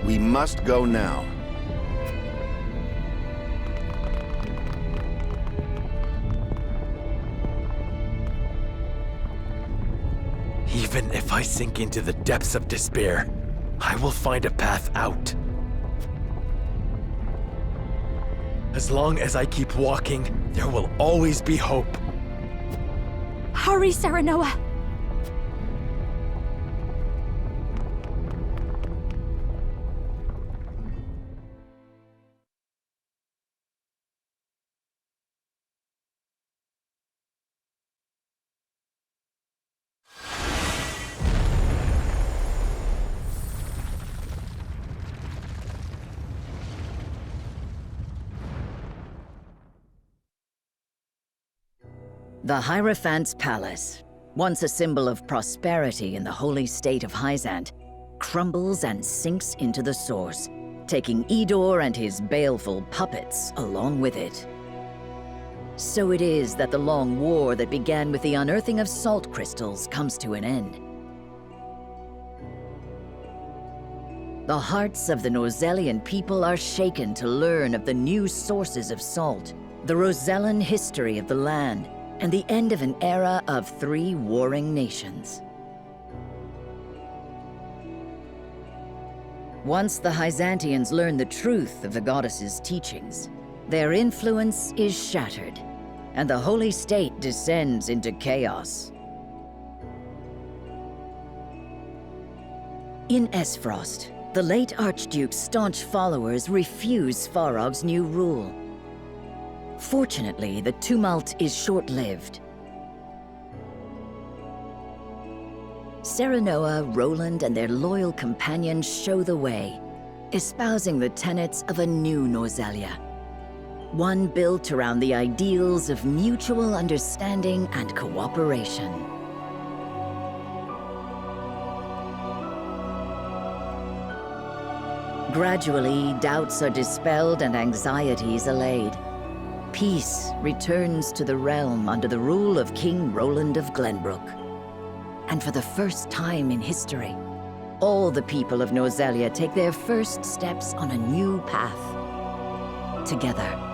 Speaker 4: We must go now.
Speaker 1: Even if I sink into the depths of despair, I will find a path out. As long as I keep walking, there will always be hope.
Speaker 3: Hurry, Serenoa!
Speaker 6: The Hierophant's Palace, once a symbol of prosperity in the holy state of Hyzant, crumbles and sinks into the source, taking Idor and his baleful puppets along with it. So it is that the long war that began with the unearthing of salt crystals comes to an end. The hearts of the Norzellian people are shaken to learn of the new sources of salt, the Rosellan history of the land, and the end of an era of 3 warring nations. Once the Hyzantians learn the truth of the goddess's teachings, their influence is shattered, and the holy state descends into chaos. In Esfrost, the late Archduke's staunch followers refuse Farog's new rule. Fortunately, the tumult is short-lived. Serenoa, Roland, and their loyal companions show the way, espousing the tenets of a new Norzellia. One built around the ideals of mutual understanding and cooperation. Gradually, doubts are dispelled and anxieties allayed. Peace returns to the realm under the rule of King Roland of Glenbrook. And for the first time in history, all the people of Norzelia take their first steps on a new path. Together.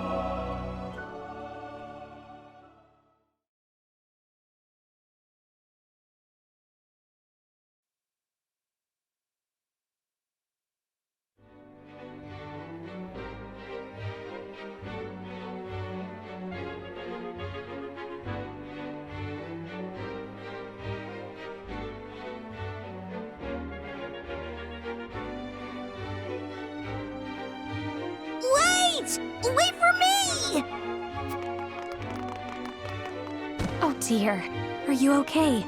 Speaker 3: Wait for me! Oh dear. Are you okay?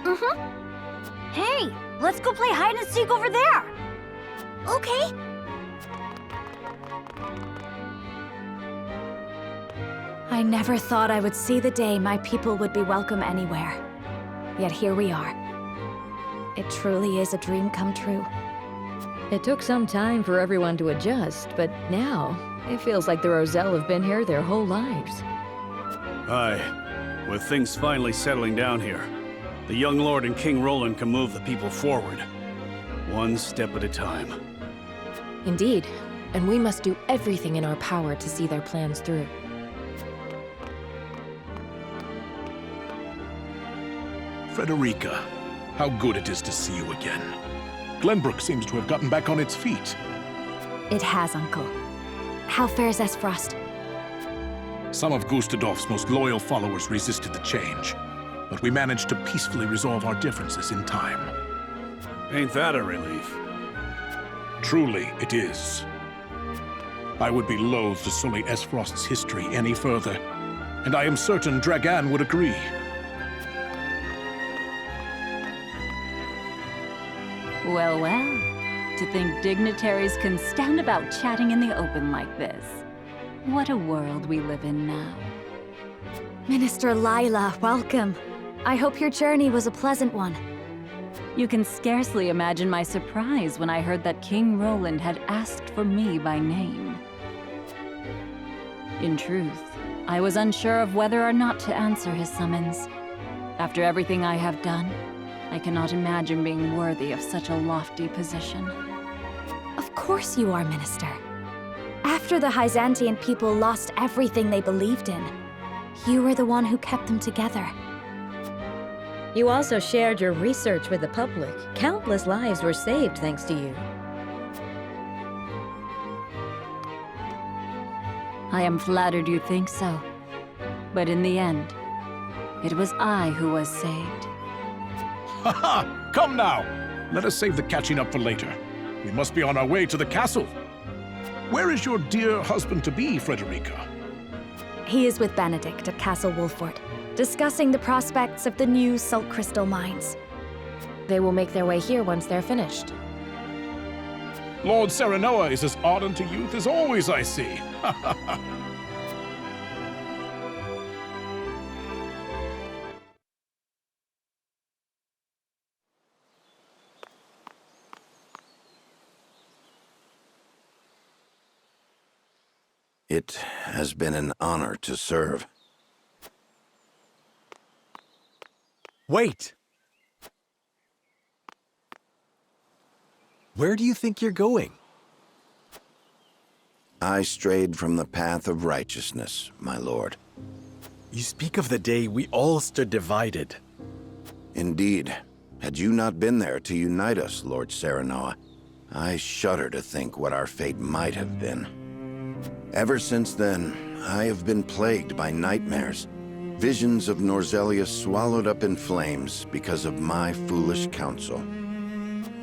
Speaker 14: Mm-hmm. Hey, let's go play hide and seek over there!
Speaker 3: Okay. I never thought I would see the day my people would be welcome anywhere. Yet here we are. It truly is a dream come true.
Speaker 12: It took some time for everyone to adjust, but now, it feels like the Roselle have been here their whole lives.
Speaker 13: Aye. With things finally settling down here, the young lord and King Roland can move the people forward. One step at a time.
Speaker 23: Indeed, and we must do everything in our power to see their plans through.
Speaker 11: Frederica, how good it is to see you again. Glenbrook seems to have gotten back on its feet.
Speaker 3: It has, Uncle. How fares Frost?
Speaker 11: Some of Gustadolph's most loyal followers resisted the change, but we managed to peacefully resolve our differences in time.
Speaker 13: Ain't that a relief?
Speaker 11: Truly, it is. I would be loath to sully Frost's history any further, and I am certain Dragan would agree.
Speaker 14: Well, well. To think dignitaries can stand about chatting in the open like this. What a world we live in now.
Speaker 3: Minister Lyla, welcome. I hope your journey was a pleasant one.
Speaker 14: You can scarcely imagine my surprise when I heard that King Roland had asked for me by name. In truth, I was unsure of whether or not to answer his summons. After everything I have done, I cannot imagine being worthy of such a lofty position.
Speaker 3: Of course you are, Minister. After the Hyzantian people lost everything they believed in, you were the one who kept them together.
Speaker 12: You also shared your research with the public. Countless lives were saved thanks to you.
Speaker 14: I am flattered you think so. But in the end, it was I who was saved.
Speaker 11: Ha ha! Come now! Let us save the catching up for later. We must be on our way to the castle. Where is your dear husband-to-be, Frederica?
Speaker 3: He is with Benedict at Castle Wolford, discussing the prospects of the new salt crystal mines.
Speaker 23: They will make their way here once they're finished.
Speaker 11: Lord Serenoa is as ardent to youth as always, I see. Ha ha ha!
Speaker 4: It has been an honor to serve.
Speaker 1: Wait! Where do you think you're going?
Speaker 4: I strayed from the path of righteousness, my lord.
Speaker 1: You speak of the day we all stood divided.
Speaker 4: Indeed. Had you not been there to unite us, Lord Serenoa, I shudder to think what our fate might have been. Ever since then, I have been plagued by nightmares. Visions of Norzelia swallowed up in flames because of my foolish counsel.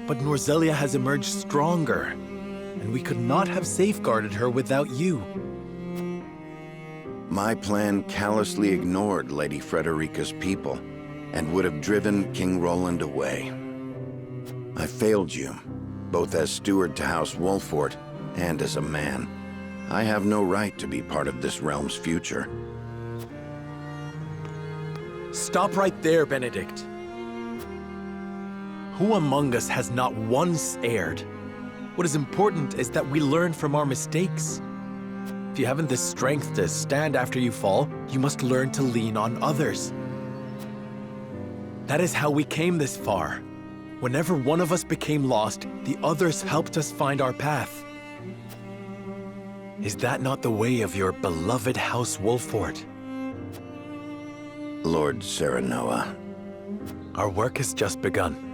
Speaker 1: But Norzelia has emerged stronger, and we could not have safeguarded her without you.
Speaker 4: My plan callously ignored Lady Frederica's people, and would have driven King Roland away. I failed you, both as steward to House Wolford and as a man. I have no right to be part of this realm's future.
Speaker 1: Stop right there, Benedict. Who among us has not once erred? What is important is that we learn from our mistakes. If you haven't the strength to stand after you fall, you must learn to lean on others. That is how we came this far. Whenever one of us became lost, the others helped us find our path. Is that not the way of your beloved House Wolffort?
Speaker 4: Lord Serenoa.
Speaker 1: Our work has just begun.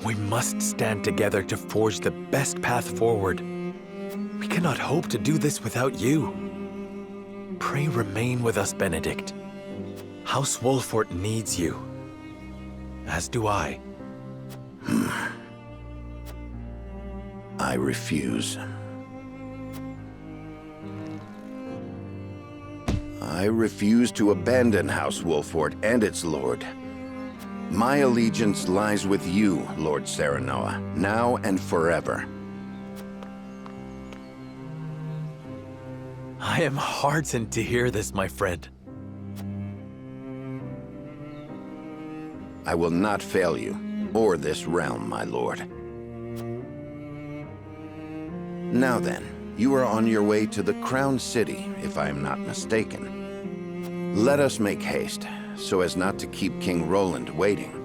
Speaker 1: We must stand together to forge the best path forward. We cannot hope to do this without you. Pray remain with us, Benedict. House Wolffort needs you. As do I.
Speaker 4: I refuse. I refuse to abandon House Wolffort and its lord. My allegiance lies with you, Lord Serenoa, now and forever.
Speaker 1: I am heartened to hear this, my friend.
Speaker 4: I will not fail you, or this realm, my lord. Now then, you are on your way to the Crown City, if I am not mistaken. Let us make haste, so as not to keep King Roland waiting.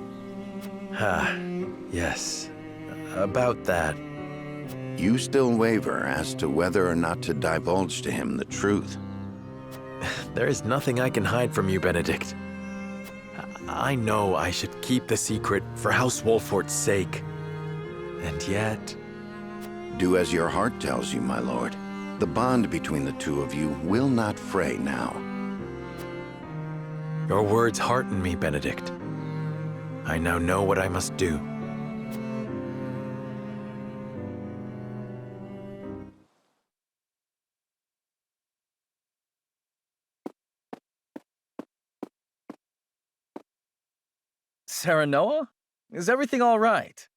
Speaker 1: Yes. About that.
Speaker 4: You still waver as to whether or not to divulge to him the truth.
Speaker 1: There is nothing I can hide from you, Benedict. I know I should keep the secret for House Wolffort's sake. And yet...
Speaker 4: Do as your heart tells you, my lord. The bond between the two of you will not fray now.
Speaker 1: Your words hearten me, Benedict. I now know what I must do.
Speaker 7: Serenoa? Is everything all right?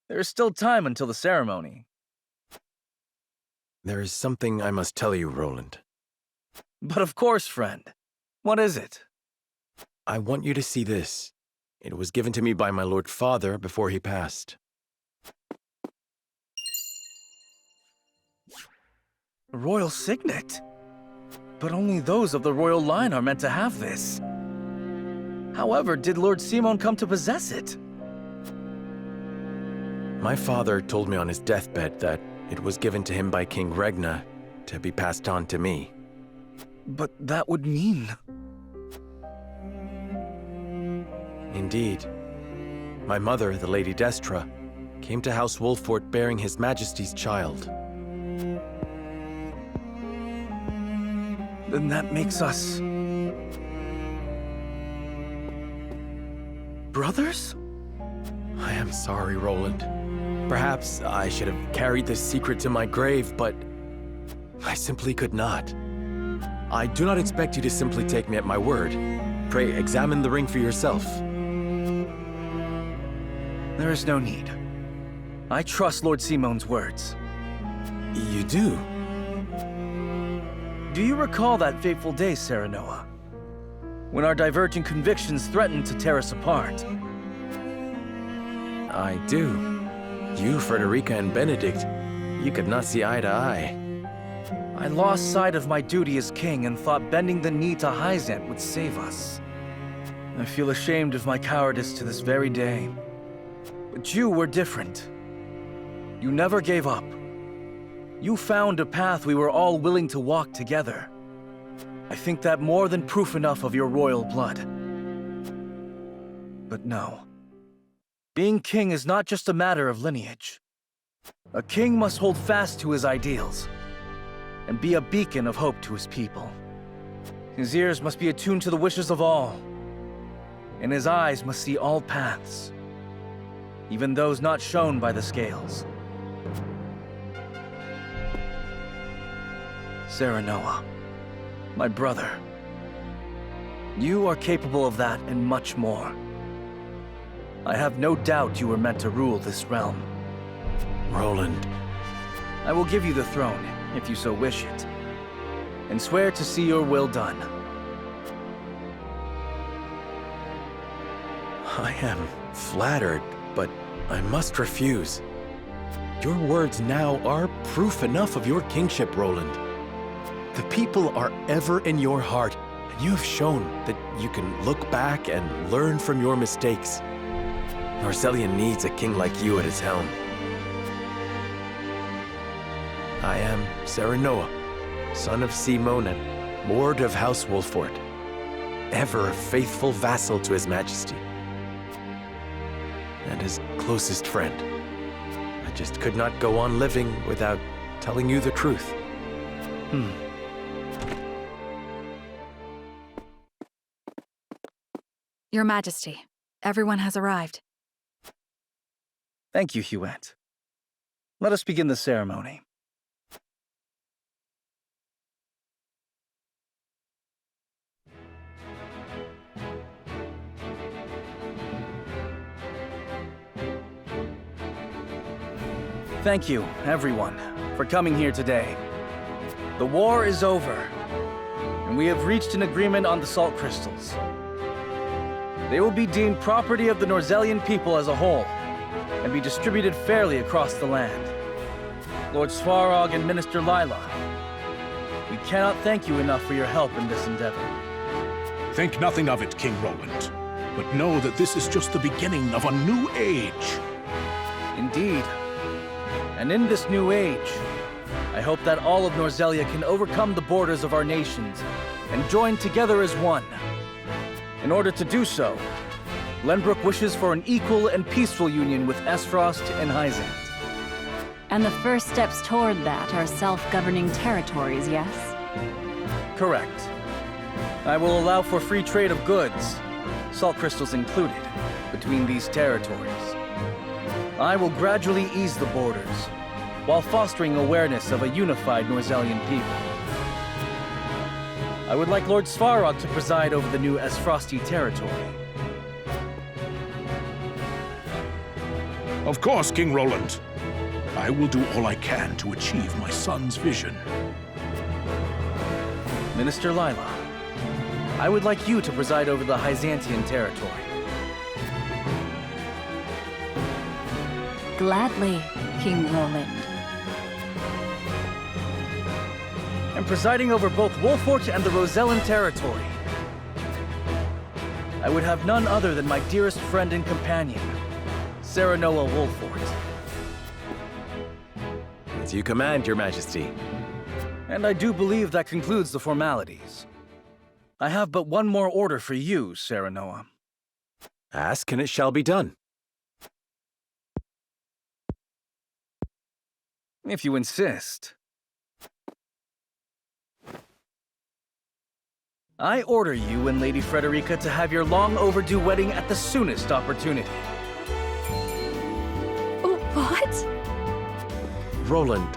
Speaker 7: There is still time until the ceremony.
Speaker 1: There is something I must tell you, Roland.
Speaker 7: But of course, friend. What is it?
Speaker 1: I want you to see this. It was given to me by my Lord Father before he passed.
Speaker 7: A royal signet? But only those of the royal line are meant to have this. However, did Lord Simon come to possess it?
Speaker 1: My father told me on his deathbed that it was given to him by King Regna to be passed on to me.
Speaker 7: But that would mean...
Speaker 1: Indeed. My mother, the Lady Destra, came to House Wolffort bearing His Majesty's child.
Speaker 7: Then that makes us... brothers?
Speaker 1: I am sorry, Roland. Perhaps I should have carried this secret to my grave, but I simply could not. I do not expect you to simply take me at my word. Pray, examine the ring for yourself.
Speaker 7: There is no need. I trust Lord Simon's words.
Speaker 1: You do?
Speaker 7: Do you recall that fateful day, Serenoa? When our diverging convictions threatened to tear us apart?
Speaker 1: I do. You, Frederica, and Benedict, you could not see eye to eye.
Speaker 7: I lost sight of my duty as king and thought bending the knee to Hyzant would save us. I feel ashamed of my cowardice to this very day. But you were different. You never gave up. You found a path we were all willing to walk together. I think that more than proof enough of your royal blood. But no. Being king is not just a matter of lineage. A king must hold fast to his ideals and be a beacon of hope to his people. His ears must be attuned to the wishes of all, and his eyes must see all paths, even those not shown by the scales. Serenoa, my brother, you are capable of that and much more. I have no doubt you were meant to rule this realm.
Speaker 1: Roland.
Speaker 7: I will give you the throne, if you so wish it, and swear to see your will done.
Speaker 1: I am flattered, but I must refuse. Your words now are proof enough of your kingship, Roland. The people are ever in your heart, and you have shown that you can look back and learn from your mistakes. Norzellia needs a king like you at his helm. I am Serenoa, son of Simon and Lord of House Wolfort, ever a faithful vassal to His Majesty, and his closest friend. I just could not go on living without telling you the truth.
Speaker 17: Your Majesty, everyone has arrived.
Speaker 7: Thank you, Huette. Let us begin the ceremony. Thank you, everyone, for coming here today. The war is over, and we have reached an agreement on the salt crystals. They will be deemed property of the Norzellian people as a whole, and be distributed fairly across the land. Lord Svarog and Minister Lyla, we cannot thank you enough for your help in this endeavor.
Speaker 11: Think nothing of it, King Roland, but know that this is just the beginning of a new age.
Speaker 7: Indeed. And in this new age, I hope that all of Norzellia can overcome the borders of our nations and join together as one. In order to do so, Glenbrook wishes for an equal and peaceful union with Esfrost and Hyzant.
Speaker 14: And the first steps toward that are self-governing territories, yes?
Speaker 7: Correct. I will allow for free trade of goods, salt crystals included, between these territories. I will gradually ease the borders, while fostering awareness of a unified Norzellian people. I would like Lord Svarog to preside over the new Esfrosti territory.
Speaker 11: Of course, King Roland. I will do all I can to achieve my son's vision.
Speaker 7: Minister Lyla, I would like you to preside over the Hyzantian territory.
Speaker 14: Gladly, King Roland.
Speaker 7: And presiding over both Wolfort and the Rosellan territory, I would have none other than my dearest friend and companion, Serenoa Wolfort.
Speaker 1: As you command, Your Majesty.
Speaker 7: And I do believe that concludes the formalities. I have but one more order for you, Serenoa.
Speaker 1: Ask and it shall be done.
Speaker 7: If you insist. I order you and Lady Frederica to have your long overdue wedding at the soonest opportunity.
Speaker 17: What?
Speaker 1: Roland,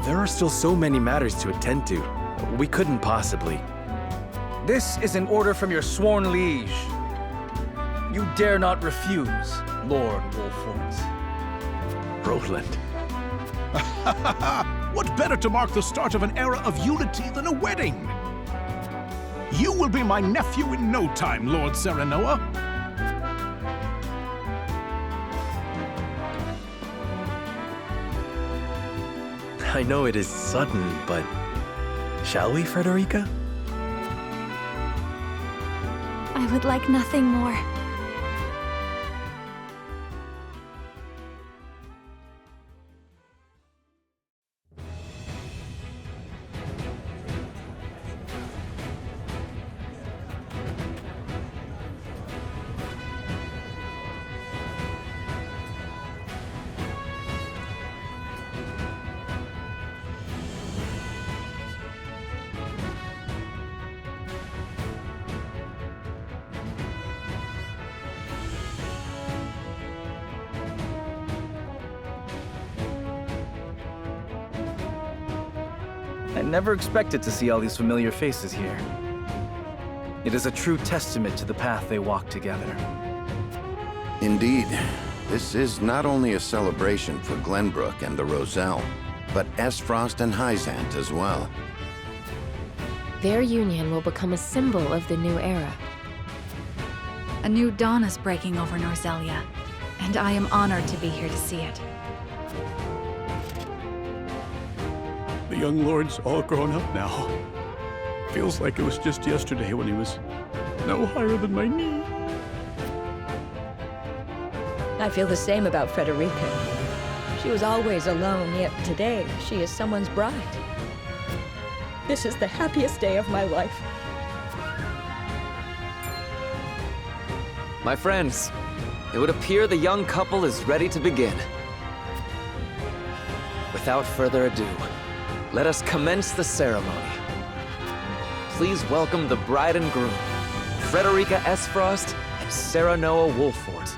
Speaker 1: there are still so many matters to attend to. We couldn't possibly.
Speaker 7: This is an order from your sworn liege. You dare not refuse, Lord Wolfort.
Speaker 1: Roland.
Speaker 11: What better to mark the start of an era of unity than a wedding? You will be my nephew in no time, Lord Serenoa.
Speaker 1: I know it is sudden, but shall we, Frederica?
Speaker 3: I would like nothing more.
Speaker 7: I never expected to see all these familiar faces here. It is a true testament to the path they walked together.
Speaker 4: Indeed. This is not only a celebration for Glenbrook and the Roselle, but Esfrost and Hyzant as well.
Speaker 23: Their union will become a symbol of the new era.
Speaker 17: A new dawn is breaking over Norzellia, And I am honored to be here to see it.
Speaker 13: The young lord's all grown up now. Feels like it was just yesterday when he was no higher than my knee.
Speaker 12: I feel the same about Frederica. She was always alone, yet today she is someone's bride. This is the happiest day of my life.
Speaker 16: My friends, it would appear the young couple is ready to begin. Without further ado, let us commence the ceremony. Please welcome the bride and groom, Frederica Esfrost and Sarah Noah Wolfort.